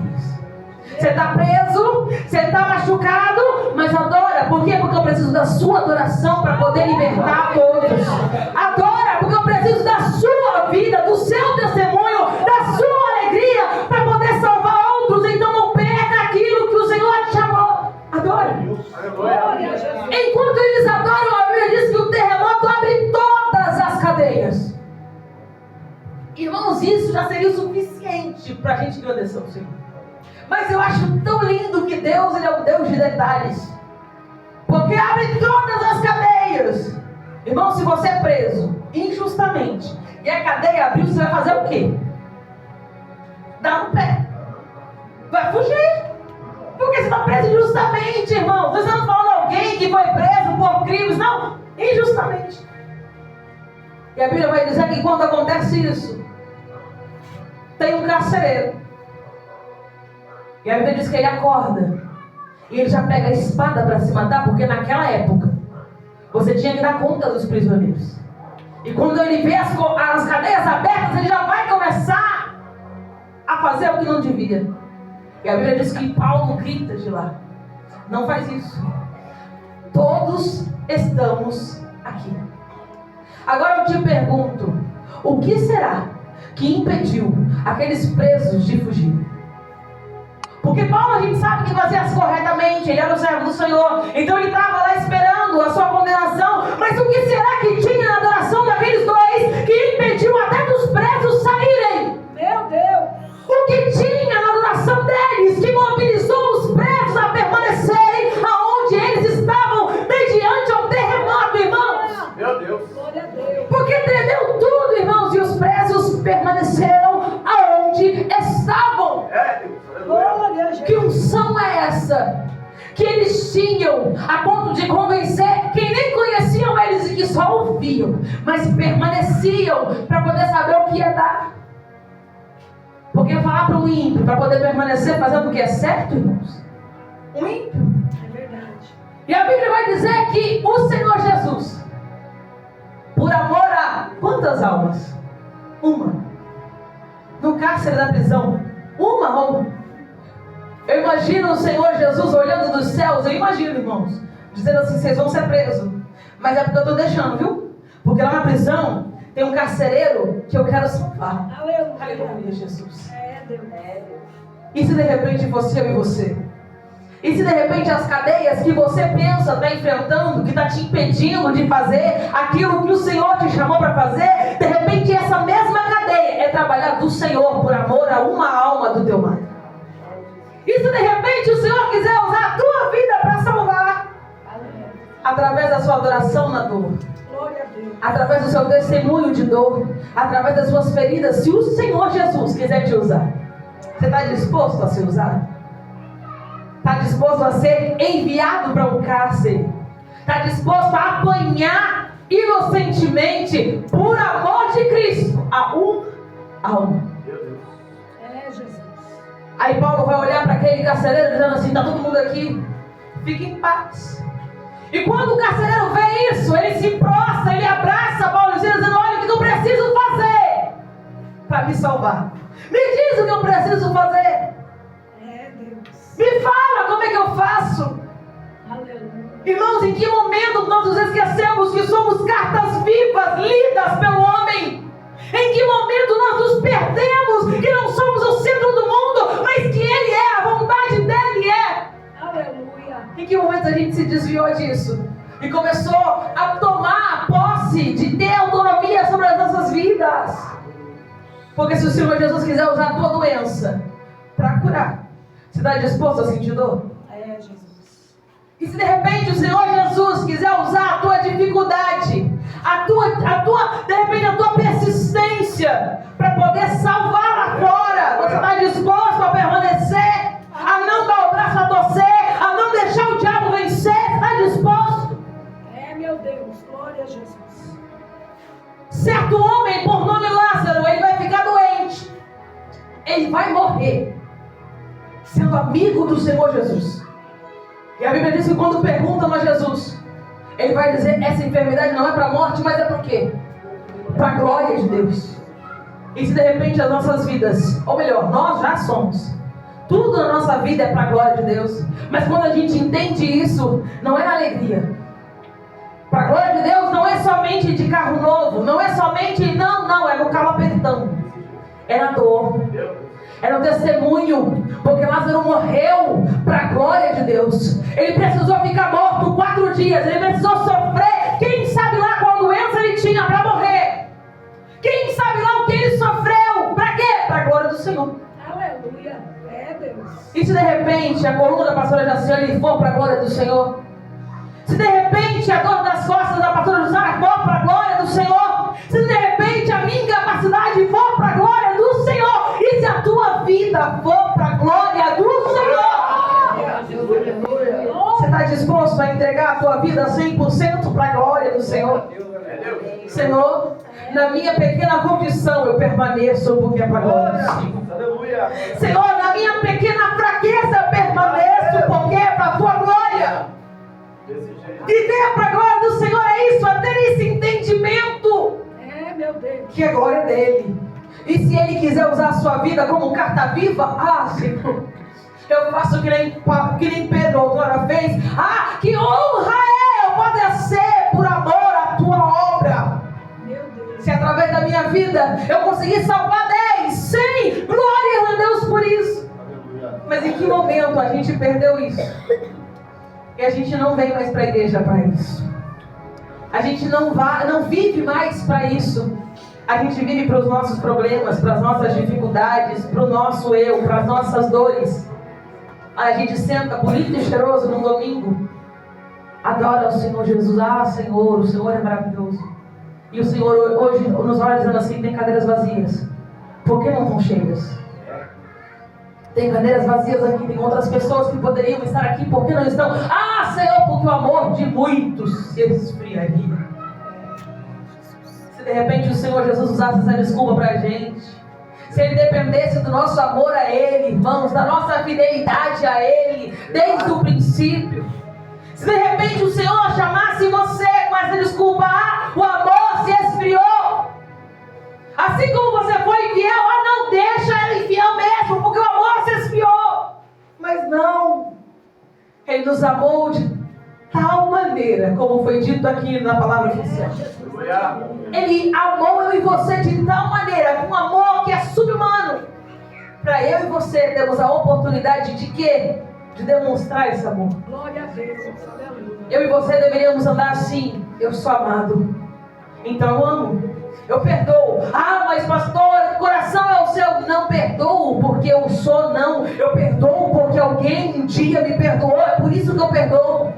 Você está preso, você está machucado, mas adora. Por quê? Porque eu preciso da sua adoração para poder libertar todos. Adora, porque eu preciso da sua vida, do seu testemunho, da sua alegria, para poder salvar outros. Então não perca aquilo que o Senhor te chamou. Adora. Enquanto eles adoram, a Bíblia diz que o terremoto abre todas as cadeias. Irmãos, isso já seria o suficiente para a gente agradecer ao Senhor. Mas eu acho tão lindo que Deus, Ele é um Deus de detalhes. Porque abre todas as cadeias. Irmão, se você é preso injustamente e a cadeia abriu, você vai fazer o quê? Dar um pé. Vai fugir. Porque você está preso injustamente, irmão. Você não está falando de alguém que foi preso por crimes. Não, injustamente. E a Bíblia vai dizer que quando acontece isso, tem um carcereiro. E a Bíblia diz que ele acorda. E ele já pega a espada para se matar. Porque naquela época você tinha que dar conta dos prisioneiros. E quando ele vê as cadeias abertas, ele já vai começar a fazer o que não devia. E a Bíblia diz que Paulo grita de lá: não faz isso. Todos estamos aqui. Agora eu te pergunto: o que será que impediu aqueles presos de fugir? Porque Paulo, a gente sabe que fazia as corretamente, ele era o servo do Senhor, então ele estava lá esperando a sua condenação. Mas o que será que tinha na adoração daqueles dois que impediu até dos presos saírem? Meu Deus! O que tinha na adoração deles que mobilizou os presos a permanecerem aonde eles estavam mediante ao terremoto, irmãos? Meu Deus! Glória a Deus! Porque tremeu tudo, irmãos, e os presos permaneceram aonde estavam. Glória a Deus! Que unção é essa? Que eles tinham a ponto de convencer quem nem conheciam eles e que só ouviam, mas permaneciam para poder saber o que ia dar. Porque falar para um ímpio, para poder permanecer fazendo o que é certo, irmãos? Um ímpio. É verdade. E a Bíblia vai dizer que o Senhor Jesus, por amor a quantas almas? Uma. No cárcere da prisão. Uma alma. Eu imagino o Senhor Jesus olhando dos céus. Eu imagino, irmãos, dizendo assim: vocês vão ser presos. Mas é porque eu estou deixando, viu? Porque lá na prisão tem um carcereiro que eu quero salvar. Aleluia. Aleluia, Jesus. É Deus. E se de repente fosse eu e você? E se de repente as cadeias que você pensa está enfrentando, que está te impedindo de fazer aquilo que o Senhor te chamou para fazer, de repente essa mesma cadeia é trabalhar do Senhor por amor a uma alma do teu lado. E se de repente o Senhor quiser usar a tua vida para salvar, através da sua adoração na dor, Glória a Deus. através do seu testemunho de dor, através das suas feridas, se o Senhor Jesus quiser te usar, você está disposto a ser usado? Está disposto a ser enviado para um cárcere? Está disposto a apanhar inocentemente por amor de Cristo a uma alma? É Jesus. Aí Paulo vai olhar para aquele carcereiro dizendo assim: está todo mundo aqui, fique em paz. E quando o carcereiro vê isso, ele se prostra, ele abraça Paulo e dizendo: olha, o que eu preciso fazer para me salvar? Me diz o que eu preciso fazer. É Deus. Me fala como é que eu faço. Aleluia. Irmãos, em que momento nós nos esquecemos que somos cartas vivas lidas pelo homem? Em que momento nós nos perdemos que não somos o centro do mundo, mas que Ele é, a vontade dEle é? Aleluia. Em que momento a gente se desviou disso? E começou a tomar posse de ter autonomia sobre as nossas vidas? Porque se o Senhor Jesus quiser usar a tua doença para curar. Você está disposto a sentir dor? É, Jesus. E se de repente o Senhor Jesus quiser usar a tua dificuldade, de repente a tua persistência, para poder salvar lá fora, você está disposto a permanecer, a não dar o braço a torcer, a não deixar o diabo vencer? Está disposto? É, meu Deus. Glória a Jesus. Certo homem, por nome Lázaro, ele vai ficar doente, ele vai morrer, sendo amigo do Senhor Jesus. E a Bíblia diz que quando perguntam a Jesus, ele vai dizer: essa enfermidade não é para a morte, mas é para o quê? Para a glória de Deus. E se de repente as nossas vidas, ou melhor, nós já somos, tudo na nossa vida é para a glória de Deus, mas quando a gente entende isso, não é na alegria. Para a glória de Deus não é somente de carro novo, não é somente, não, é no calo apertando, é na dor, é no testemunho, porque Lázaro morreu para a glória de Deus. Ele precisou ficar morto 4 dias, ele precisou sofrer, quem sabe lá qual doença ele tinha para morrer, quem sabe lá o que ele sofreu, para quê? Para a glória do Senhor. Aleluia. É, Deus. E se de repente a coluna da pastora Jaciane for para a glória do Senhor? Se de repente a dor das costas da pastora Jussara for para a glória do Senhor? Se de repente a minha incapacidade for para a glória do Senhor? E se a tua vida for para a glória do Senhor? Você está disposto a entregar a tua vida 100% para a glória do Senhor? Senhor, na minha pequena condição eu permaneço porque é para a glória do Senhor. Senhor, na minha pequena fraqueza eu permaneço porque é para a tua glória. Viver para a glória do Senhor é isso, é ter esse entendimento. É, meu Deus. Que a glória é dele. E se ele quiser usar a sua vida como carta viva, Senhor, eu faço que nem Pedro outrora fez. Que honra é eu padecer por amor à tua obra. Meu Deus. Se através da minha vida eu conseguir salvar 10, 100, glória a Deus por isso. Mas em que momento a gente perdeu isso? E a gente não vem mais para a igreja para isso. A gente não vive mais para isso. A gente vive para os nossos problemas, para as nossas dificuldades, para o nosso eu, para as nossas dores. A gente senta bonito e cheiroso no domingo, adora o Senhor Jesus. Senhor, o Senhor é maravilhoso. E o Senhor hoje nos olha dizendo assim: tem cadeiras vazias. Por que não estão cheias? Tem cadeiras vazias aqui, tem outras pessoas que poderiam estar aqui, por que não estão? Senhor, porque o amor de muitos se esfriaria. Se de repente o Senhor Jesus usasse essa desculpa para a gente, se Ele dependesse do nosso amor a Ele, irmãos, da nossa fidelidade a Ele, desde o princípio, se de repente o Senhor chamasse você com essa desculpa: o amor se esfriou, assim como você foi infiel, não deixa ela infiel mesmo, porque o amor se esfriou. Mas não, Ele nos amou de tal maneira, como foi dito aqui na palavra oficial. Ele amou eu e você de tal maneira, um amor que é subhumano, para eu e você termos a oportunidade de quê? De demonstrar esse amor. Glória a Deus. Aleluia. Eu e você deveríamos andar assim: eu sou amado, então eu amo, eu perdoo. Mas pastor, coração é o seu. Não perdoo porque eu sou, não. Eu perdoo porque alguém um dia me perdoou, é por isso que eu perdoo.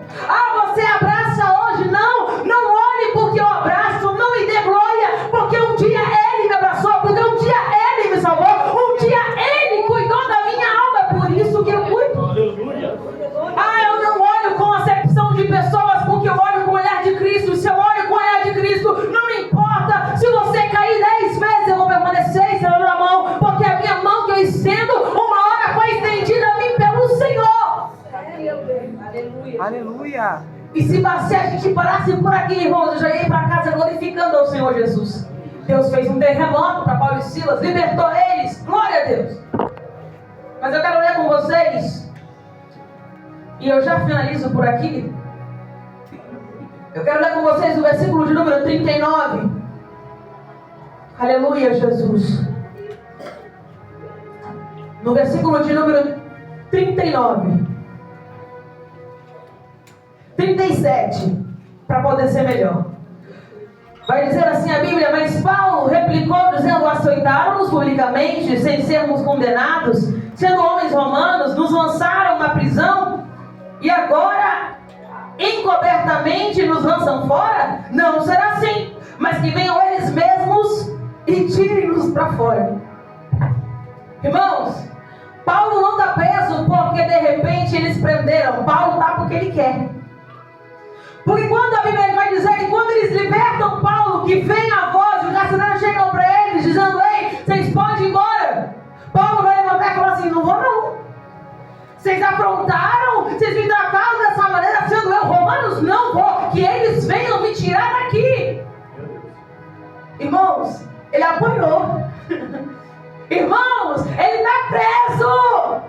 Você abraça hoje? Não olhe porque eu abraço, não me dê glória porque um dia Ele me abraçou, porque um dia Ele me salvou, um dia Ele cuidou da minha alma, é por isso que eu cuido. Eu não olho com acepção de pessoas, porque eu olho com o olhar de Cristo. Se eu olho com o olhar de Cristo, não me importa se você cair 10 vezes, eu vou permanecer estendendo a mão, porque a minha mão que eu estendo, uma hora foi estendida a mim pelo Senhor. Aleluia. Aleluia. E se a gente parasse por aqui, irmãos, eu já ia para casa glorificando ao Senhor Jesus. Deus fez um terremoto para Paulo e Silas, libertou eles, glória a Deus. Mas eu quero ler com vocês, e eu já finalizo por aqui. Eu quero ler com vocês o versículo de número 39. Aleluia, Jesus. No versículo de número 39. 37, para poder ser melhor. Vai dizer assim a Bíblia: mas Paulo replicou dizendo: açoitaram-nos publicamente, sem sermos condenados, sendo homens romanos, nos lançaram na prisão e agora, encobertamente, nos lançam fora? Não será assim, mas que venham eles mesmos e tirem-nos para fora. Irmãos, Paulo não está preso porque de repente eles prenderam. Paulo está porque ele quer. Porque quando a Bíblia vai dizer que quando eles libertam Paulo, que vem a voz, os carcereiros chegam para eles dizendo: ei, vocês podem ir embora. Paulo vai levantar e falar assim: não vou não. Vocês afrontaram, vocês me trataram dessa maneira, sendo eu romanos, não vou. Que eles venham me tirar daqui. Irmãos, ele apanhou. Irmãos, ele está preso.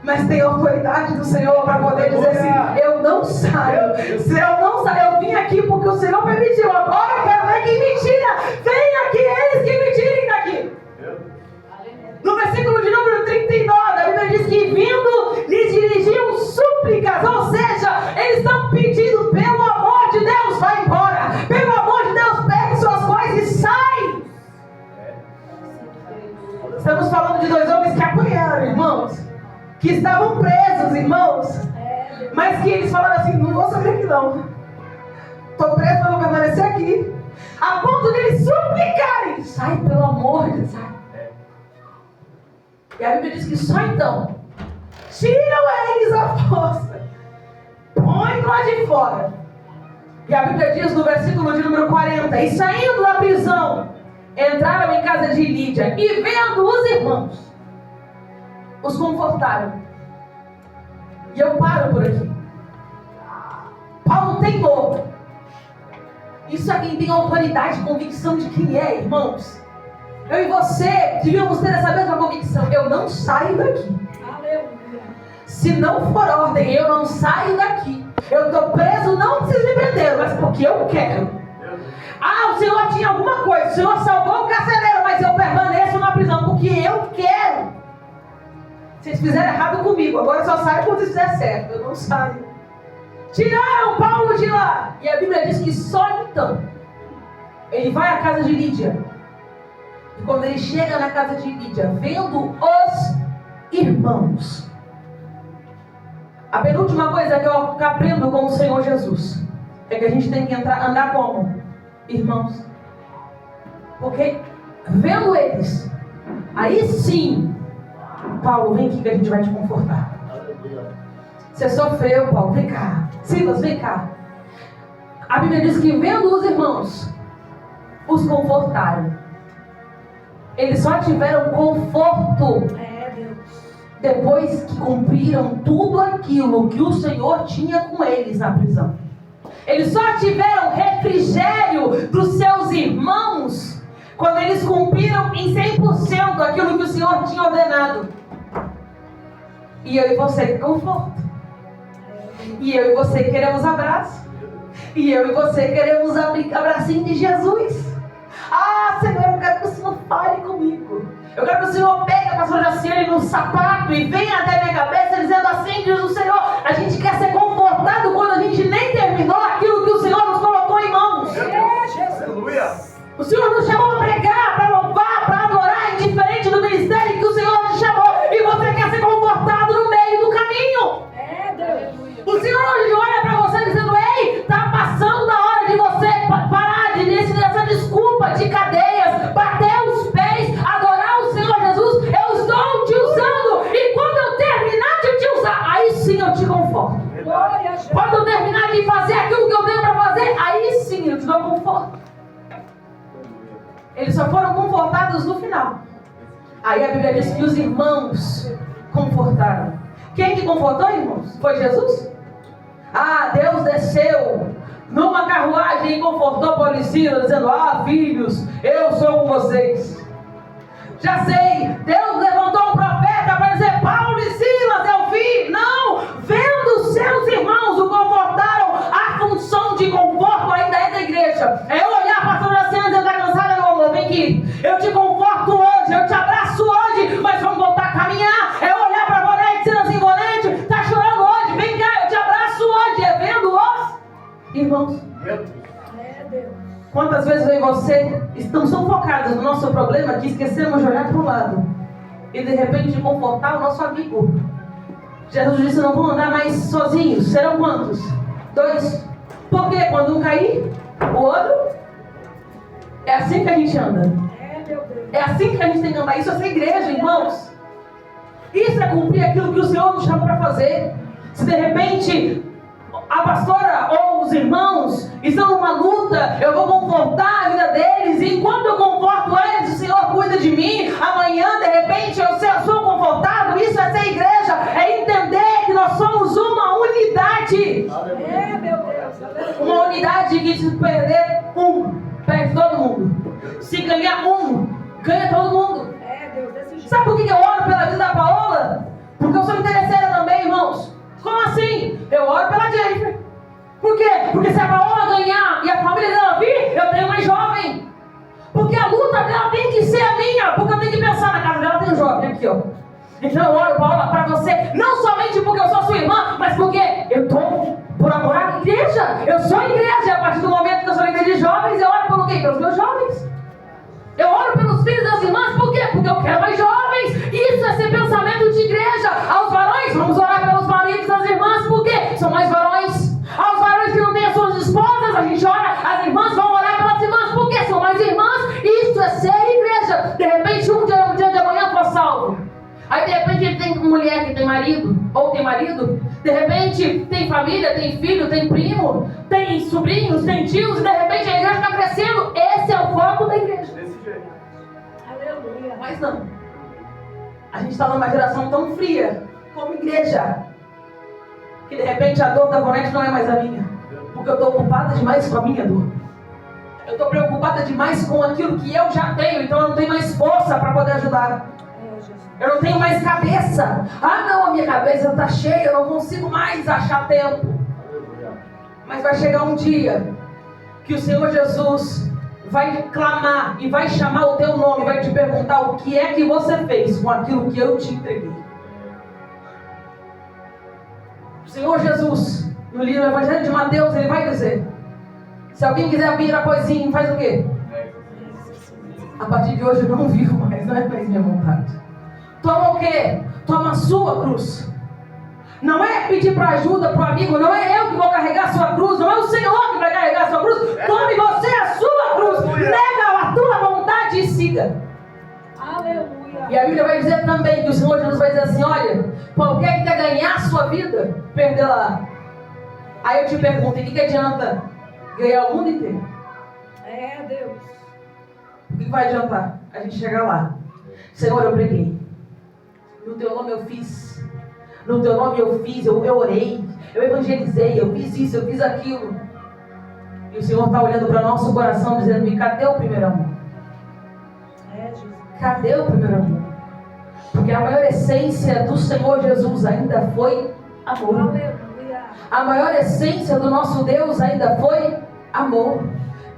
Mas tem autoridade do Senhor para poder dizer assim: eu não saio. Se eu não saio, eu vim aqui porque o Senhor permitiu. Agora eu quero ver quem me tira. Vem aqui eles que me tirem daqui. No versículo de número 39, a Bíblia diz que vindo lhes dirigiam súplicas. Ou seja, eles estão pedindo: pelo amor de Deus, vai embora. Pelo amor de Deus, pegue suas coisas e sai. Estamos falando de dois homens que apanharam, irmãos, que estavam presos, irmãos, mas que eles falaram assim: não vou saber aqui não, estou preso, mas vou permanecer aqui, a ponto de eles suplicarem: sai, pelo amor de Deus, sai. E a Bíblia diz que só então tiram eles a força, põem lá de fora. E a Bíblia diz no versículo de número 40: e saindo da prisão, entraram em casa de Lídia, e vendo os irmãos, os confortaram. E eu paro por aqui. Paulo teimou. Isso é quem tem autoridade e convicção de quem é, irmãos. Eu e você devíamos ter essa mesma convicção: eu não saio daqui. Aleluia. Se não for ordem, eu não saio daqui. Eu estou preso, não preciso me prender, mas porque eu quero. Ah, o Senhor tinha alguma coisa, o Senhor salvou o carcereiro, mas eu permaneço na prisão porque eu quero. Vocês fizeram errado comigo, agora eu só saio quando vocês fizer certo. Eu não saio. Tiraram Paulo de lá. E a Bíblia diz que só então ele vai à casa de Lídia. E quando ele chega na casa de Lídia, vendo os irmãos, a penúltima coisa que eu aprendo com o Senhor Jesus é que a gente tem que andar como? Irmãos. Porque vendo eles, aí sim, Paulo, vem aqui que a gente vai te confortar. Você sofreu, Paulo, vem cá. Silas, vem cá. A Bíblia diz que vendo os irmãos, os confortaram. Eles só tiveram conforto depois que cumpriram tudo aquilo que o Senhor tinha com eles na prisão. Eles só tiveram refrigério dos seus irmãos quando eles cumpriram em 100% aquilo que o Senhor tinha ordenado. E eu e você, conforto. E eu e você queremos abraço. E eu e você queremos abracinho de Jesus. Ah, Senhor, eu quero que o Senhor fale comigo. Eu quero que o Senhor pegue a pastora Jaciane no sapato e venha até minha cabeça dizendo assim: diz o Senhor. A gente quer ser confortado quando a gente nem terminou aquilo que o Senhor nos colocou em mãos. Aleluia. O Senhor nos chamou para pregar, para louvar, para adorar, indiferente do ministério que o Senhor nos chamou. E você quer ser confortado no meio do caminho. O Senhor hoje olha para você dizendo: ei, está passando da hora de você parar dessa desculpa de cadeias, bater os pés, adorar o Senhor Jesus. Eu estou te usando, e quando eu terminar de te usar, aí sim eu te conforto. Quando eu terminar de fazer aquilo que eu tenho para fazer, aí sim eu te dou conforto. Eles só foram confortados no final. Aí a Bíblia diz que os irmãos confortaram. Quem que confortou, irmãos? Foi Jesus? Ah, Deus desceu numa carruagem e confortou Paulo e Silas, dizendo: ah, filhos, eu sou com vocês. Já sei, Deus levantou um profeta para dizer: Paulo e Silas, eu vi. Não, vendo seus irmãos o confortaram. A função de conforto ainda é da igreja. É eu olhar para a pastora Jaciane e dizer: está cansada, meu amor? Vem aqui, eu te conforto hoje, eu te abraço hoje, mas vamos voltar a caminhar. É olhar para a Vonete, dizendo assim: Vonete, está chorando hoje, vem cá, eu te abraço hoje. É vendo os irmãos. Quantas vezes eu e você estamos tão focados no nosso problema que esquecemos de olhar para o lado e de repente confortar o nosso amigo. Jesus disse: não vão andar mais sozinhos. Serão quantos? 2. Porque quando um cair, o outro. É assim que a gente anda. É assim que a gente tem que andar. Isso é ser igreja, irmãos. Isso é cumprir aquilo que o Senhor nos chama para fazer. Se de repente a pastora ou os irmãos estão numa luta, eu vou confortar a vida deles. E enquanto eu conforto eles, o Senhor cuida de mim. Amanhã, de repente, eu sou confortado. Isso é ser igreja. É entender que nós somos uma unidade. Meu Deus. Uma unidade que, se perder perde todo mundo. Se ganhar ganha todo mundo. Deus, desse jeito. Sabe por que eu oro pela vida da Paola? Porque eu sou interesseira também, irmãos. Como assim? Eu oro pela Jennifer. Por quê? Porque se a Paola ganhar e a família dela vir, eu tenho mais jovem. Porque a luta dela tem que ser a minha. Porque eu tenho que pensar, na casa dela tem um jovem aqui, ó. Então eu oro, Paola, para você. Não somente porque eu sou sua irmã, mas porque eu estou por amor à igreja. Eu sou igreja. A partir do momento que eu sou líder de jovens, eu oro pelo quê? Pelos meus jovens. Eu oro pelos filhos das irmãs. Por quê? Porque eu quero mais jovens. Isso é ser pensamento de igreja. Aos varões, vamos orar pelos maridos das irmãs. Por quê? São mais varões. Aos varões que não têm as suas esposas, a gente ora. As irmãs vão orar pelas irmãs. Por quê? São mais irmãs. Isso é ser igreja. De repente, um dia de amanhã for salvo. Aí de repente ele tem mulher que tem marido, ou tem marido. De repente tem família, tem filho, tem primo, tem sobrinhos, tem tios. E de repente a igreja está crescendo. Esse é o foco da igreja. Desse jeito. Aleluia. Mas não. A gente está numa geração tão fria como igreja, que de repente a dor da Vonete não é mais a minha. Porque eu estou ocupada demais com a minha dor. Eu estou preocupada demais com aquilo que eu já tenho. Então eu não tenho mais força para poder ajudar. Eu não tenho mais cabeça. Ah não, a minha cabeça está cheia. Eu não consigo mais achar tempo. Mas vai chegar um dia que o Senhor Jesus vai clamar e vai chamar o teu nome, vai te perguntar o que é que você fez com aquilo que eu te entreguei. O Senhor Jesus, no livro do Evangelho de Mateus, ele vai dizer: se alguém quiser vir após mim, faz o quê? A partir de hoje eu não vivo mais, não é mais minha vontade. Toma o quê? Toma a sua cruz. Não é pedir para ajuda para o amigo, não é eu que vou carregar a sua cruz, não é o Senhor que vai carregar a sua cruz. Tome você a sua cruz, nega a tua vontade e siga. Aleluia. E a Bíblia vai dizer também que o Senhor Jesus vai dizer assim: olha, qualquer que quer ganhar a sua vida, perdê-la. Aí eu te pergunto: e o que adianta ganhar o mundo inteiro? Deus. O que vai adiantar? A gente chegar lá: Senhor, eu preguei, no teu nome eu fiz, no teu nome eu fiz, eu orei, eu evangelizei, eu fiz isso, eu fiz aquilo. E o Senhor está olhando para o nosso coração dizendo: e cadê o primeiro amor? Jesus. Cadê o primeiro amor? Porque a maior essência do Senhor Jesus ainda foi amor. Aleluia. A maior essência do nosso Deus ainda foi amor.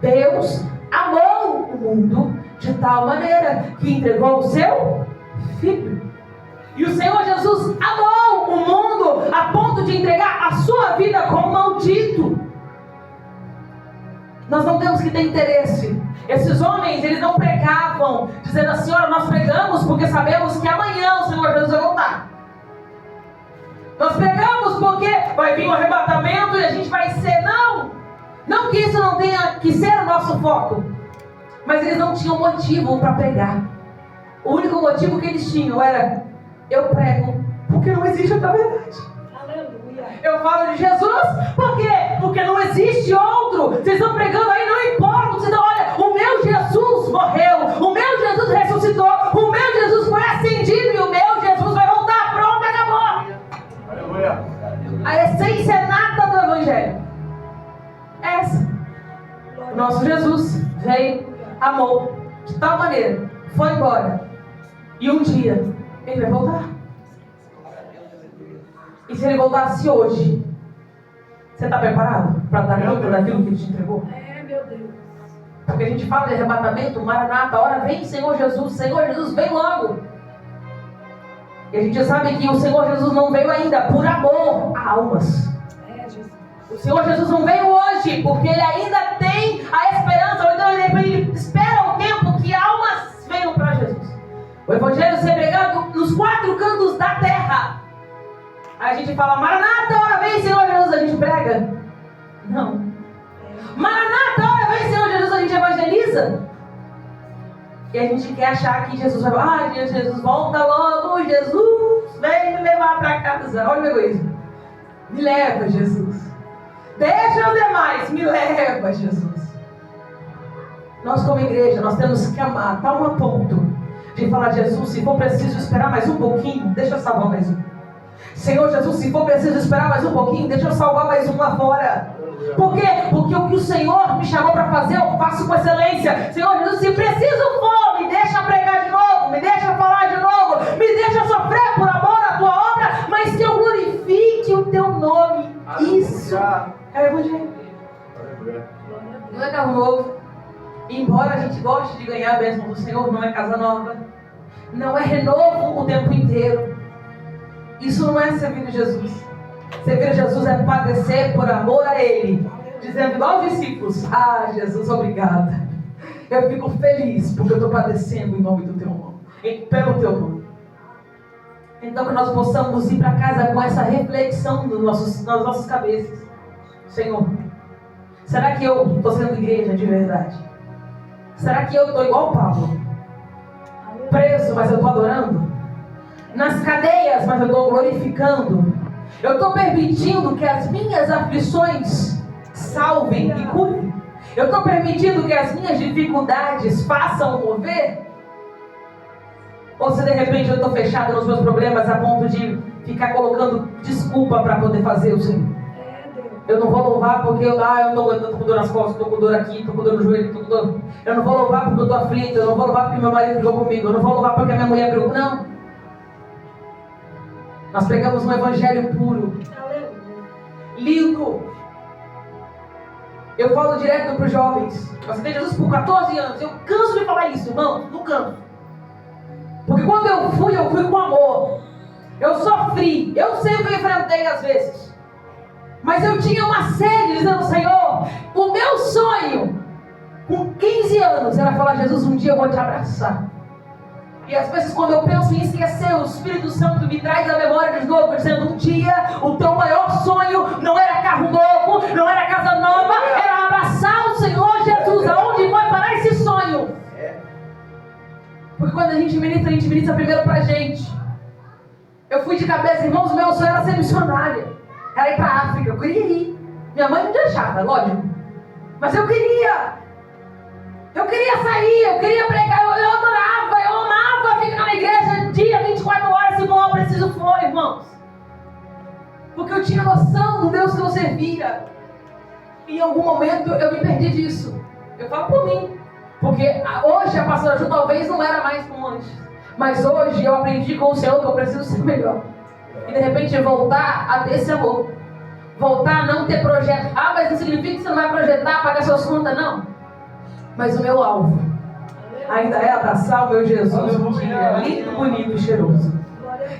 Deus amou o mundo de tal maneira que entregou o seu Filho. E o Senhor Jesus amou o mundo a ponto de entregar a sua vida como maldito. Nós não temos que ter interesse. Esses homens, eles não pregavam dizendo assim: olha, nós pregamos porque sabemos que amanhã o Senhor Jesus vai voltar. Nós pregamos porque vai vir um arrebatamento e a gente vai ser. Não que isso não tenha que ser o nosso foco. Mas eles não tinham motivo para pregar. O único motivo que eles tinham era: eu prego porque não existe outra verdade. Aleluia. Eu falo de Jesus, por quê? Porque não existe outro. Vocês estão pregando aí, não importa. Vocês estão, olha, o meu Jesus morreu, o meu Jesus ressuscitou, o meu Jesus foi ascendido e o meu Jesus vai voltar. Pronto, acabou. Aleluia. A essência nata do Evangelho é essa. O nosso Jesus veio, amou de tal maneira, foi embora, e um dia ele vai voltar. E se ele voltasse hoje, você está preparado para dar conta daquilo que ele te entregou? Meu Deus. Porque a gente fala de arrebatamento, Maranata, a hora vem, Senhor Jesus, vem logo. E a gente sabe que o Senhor Jesus não veio ainda por amor a almas. Jesus. O Senhor Jesus não veio hoje porque ele ainda tem a esperança, ou então ele espera o tempo que almas venham para Jesus. O Evangelho ser pregado A gente fala, Maranata, ora vem, Senhor Jesus, a gente prega? Não. Maranata, ora vem, Senhor Jesus, a gente evangeliza? E a gente quer achar que Jesus vai falar, Jesus, volta logo, Jesus, vem me levar para casa. Olha o meu egoísmo. Me leva, Jesus. Deixa os demais, me leva, Jesus. Nós como igreja, nós temos que amar a tal ponto de falar, Jesus, se for preciso esperar mais um pouquinho, deixa eu salvar mais um. Senhor Jesus, se for preciso esperar mais um pouquinho, deixa eu salvar mais um lá fora. Por quê? Porque o que o Senhor me chamou para fazer, eu faço com excelência. Senhor Jesus, se preciso for, me deixa pregar de novo, me deixa falar de novo, me deixa sofrer por amor à tua obra, mas que eu glorifique o teu nome. Isso é o Evangelho. Não é carro novo. Embora a gente goste de ganhar a bênção do Senhor, não é casa nova. Não é renovo o tempo inteiro. Isso não é servir Jesus. Servir Jesus é padecer por amor a Ele, dizendo igual os discípulos, Jesus, obrigada. Eu fico feliz porque eu estou padecendo em nome do teu nome, pelo teu nome. Então que nós possamos ir para casa com essa reflexão nas nossas cabeças. Senhor, será que eu estou sendo igreja de verdade? Será que eu estou igual Paulo? Preso, mas eu estou adorando? Nas cadeias, mas eu estou glorificando? Eu estou permitindo que as minhas aflições salvem e curem? Eu estou permitindo que as minhas dificuldades façam mover? Ou se de repente eu estou fechado nos meus problemas a ponto de ficar colocando desculpa para poder fazer o Senhor? Eu não vou louvar porque eu estou com dor nas costas, estou com dor aqui, estou com dor no joelho, estou com dor. Eu não vou louvar porque eu estou aflito, eu não vou louvar porque meu marido brigou comigo, eu não vou louvar porque a minha mulher brigou. Não. Nós pregamos um evangelho puro, lindo. Eu falo direto para os jovens. Eu aceitei Jesus por 14 anos. Eu canso de falar isso, irmão. Não canso. Porque quando eu fui com amor. Eu sofri. Eu sei o que eu enfrentei às vezes. Mas eu tinha uma sede dizendo, Senhor, o meu sonho com 15 anos era falar, Jesus, um dia eu vou te abraçar. E às vezes quando eu penso em esquecer, o Espírito Santo me traz a memória de novo, dizendo, um dia o teu maior sonho não era carro novo, não era casa nova, era abraçar o Senhor Jesus. Aonde vai parar esse sonho? Porque quando a gente ministra primeiro pra gente. Eu fui de cabeça, irmãos, meu sonho era ser missionária. Era ir pra África, eu queria ir. Minha mãe não deixava, lógico. Mas eu queria. Eu queria sair, eu queria pregar, eu adorava, eu amava ficar na igreja dia 24 horas, se for preciso for, irmãos. Porque eu tinha noção do Deus que eu servia. E em algum momento eu me perdi disso. Eu falo por mim. Porque hoje a pastora Ju talvez não era mais como antes. Mas hoje eu aprendi com o Senhor que eu preciso ser melhor. E de repente voltar a ter esse amor. Voltar a não ter projeto. Mas não significa que você não vai projetar, pagar suas contas, não. Mas o meu alvo ainda é abraçar o meu Jesus um dia lindo, bonito e cheiroso.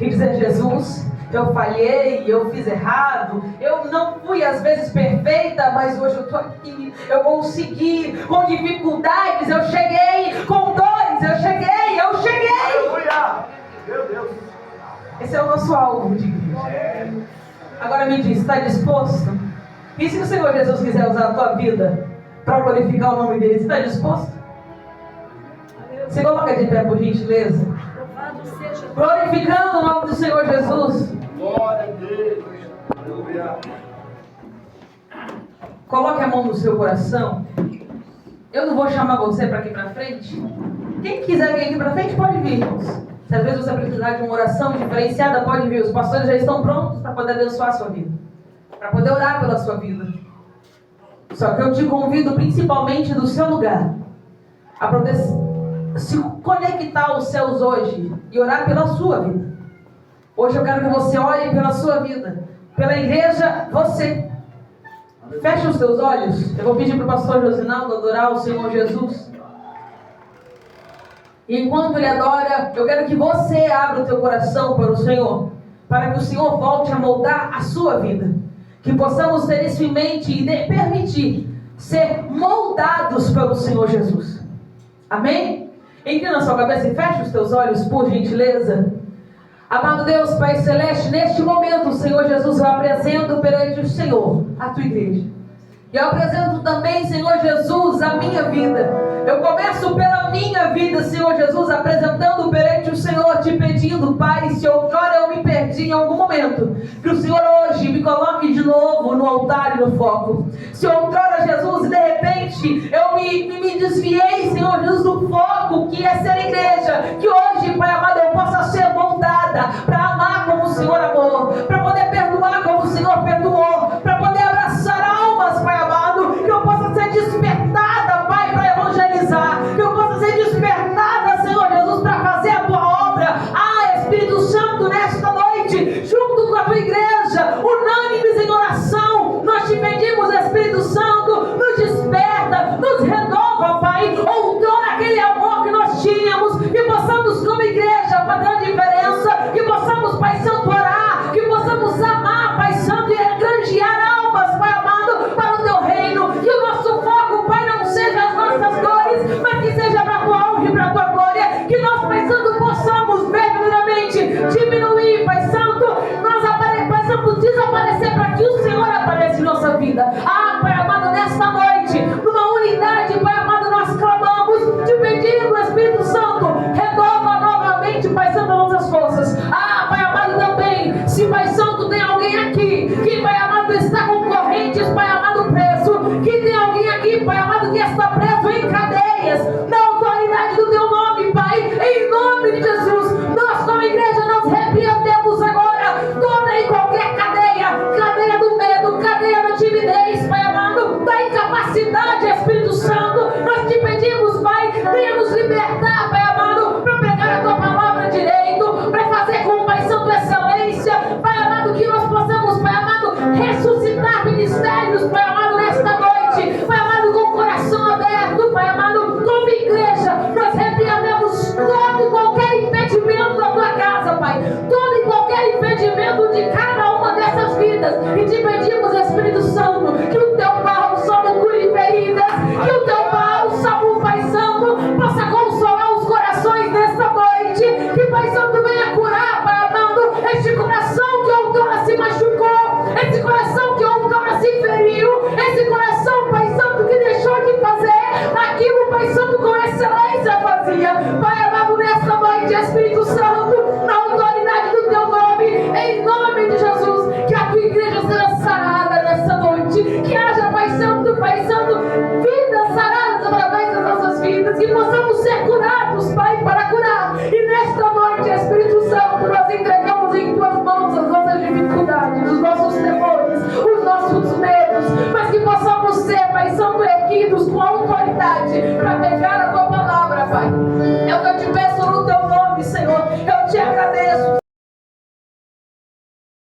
E dizer, Jesus, eu falhei, eu fiz errado, eu não fui às vezes perfeita, mas hoje eu estou aqui, eu consegui, com dificuldades eu cheguei, com dores eu cheguei. Aleluia! Meu Deus! Esse é o nosso alvo de igreja. Agora me diz, está disposto? E se o Senhor Jesus quiser usar a tua vida para glorificar o nome dele, você está disposto? Se coloca de pé, por gentileza. Glorificando o nome do Senhor Jesus. Glória a Deus. Aleluia. Coloque a mão no seu coração. Eu não vou chamar você para aqui para frente. Quem quiser vir aqui para frente pode vir, irmãos. Se às vezes você precisar de uma oração diferenciada, pode vir. Os pastores já estão prontos para poder abençoar a sua vida, para poder orar pela sua vida. Só que eu te convido principalmente do seu lugar a poder se conectar aos céus hoje e orar pela sua vida. Hoje eu quero que você ore pela sua vida, pela igreja, você. Feche os seus olhos. Eu vou pedir para o pastor Josinaldo adorar o Senhor Jesus. E enquanto ele adora, eu quero que você abra o teu coração para o Senhor, para que o Senhor volte a moldar a sua vida. Que possamos ter isso em mente e permitir ser moldados pelo Senhor Jesus. Amém? Inclina a sua cabeça e feche os teus olhos, por gentileza. Amado Deus, Pai Celeste, neste momento, Senhor Jesus, eu apresento perante o Senhor a tua igreja. E eu apresento também, Senhor Jesus, a minha vida. Eu começo pela minha vida, Senhor Jesus, apresentando perante o Senhor, te pedindo, Pai, se outrora eu me perdi em algum momento, que o Senhor hoje me coloque de novo no altar e no foco. Se outrora, Jesus, de repente eu me desviei, Senhor Jesus, do foco que é ser igreja, que hoje, Pai amado, eu possa ser moldada para amar como o Senhor amou, para poder perdoar como o Senhor perdoou, para poder abraçar almas, Pai amado, que eu possa ser despertada, Pai, para evangelizar, que eu possa ser despertada, Senhor Jesus, para fazer a tua obra. Espírito Santo, nesta noite, junto com a tua igreja, unânimes em oração, nós te pedimos, Espírito Santo, nos desperta, nos renova, Pai, outrora aquele amor que nós tínhamos, que possamos como igreja fazer a diferença, que possamos, Pai Santo, orar, que possamos amar, Pai Santo, e granjear almas, Pai amado, para o teu reino, que o nosso foco, Pai, não seja as nossas dores, mas que seja para a tua honra e para a tua glória, que nós, Pai Santo, possamos verdadeiramente diminuir, Pai Santo, Pai Santo, desaparecer para que o Senhor apareça em nossa vida. Pai amado, nesta noite, numa unidade, Pai amado, nós clamamos, te pedindo, Espírito Santo, renova novamente, Pai Santo, nossas forças. Pai amado, também, se Pai Santo tem alguém aqui, que Pai amado está com correntes, Pai amado, preso, que tem alguém aqui, Pai amado, que está preso em cadeias, na autoridade do teu nome, Pai, em nome de Jesus, nós como igreja, nós repreendemos agora toda e qualquer cadeia do medo, cadeia da timidez, Pai amado, da incapacidade, Espírito Santo, nós te pedimos, Pai, venha nos libertar, Pai amado, para pregar a tua palavra direito, para fazer com o Pai Santo excelência, Pai amado, que nós possamos, Pai amado, ressuscitar ministérios, Pai amado, nesta noite, Pai amado, com o coração aberto, Pai amado, como igreja, nós repreendemos todo e qualquer impedimento da tua casa, Pai, todo e qualquer impedimento de cada uma dessas vidas, e te pedimos, Espírito Santo, que o teu bálsamo cure feridas, que o teu bálsamo, Pai Santo, possa consolar os corações nesta noite, que Pai Santo venha curar, Pai amado, este coração que outrora se machucou, esse coração que outrora se feriu, esse coração, Pai Santo, que deixou de fazer aquilo, Pai Santo, com excelência fazia. Pai amado, nesta noite, Espírito Santo, na autoridade do teu nome, em nome de Jesus, que a tua igreja seja sarada nessa noite, que haja, Pai Santo, vidas saradas através das nossas vidas, que possamos ser curados, Pai, para curar. E nesta noite, Espírito Santo, nós entregamos em tuas mãos as nossas dificuldades, os nossos temores, os nossos medos, mas que possamos ser, Pai Santo, erguidos com autoridade para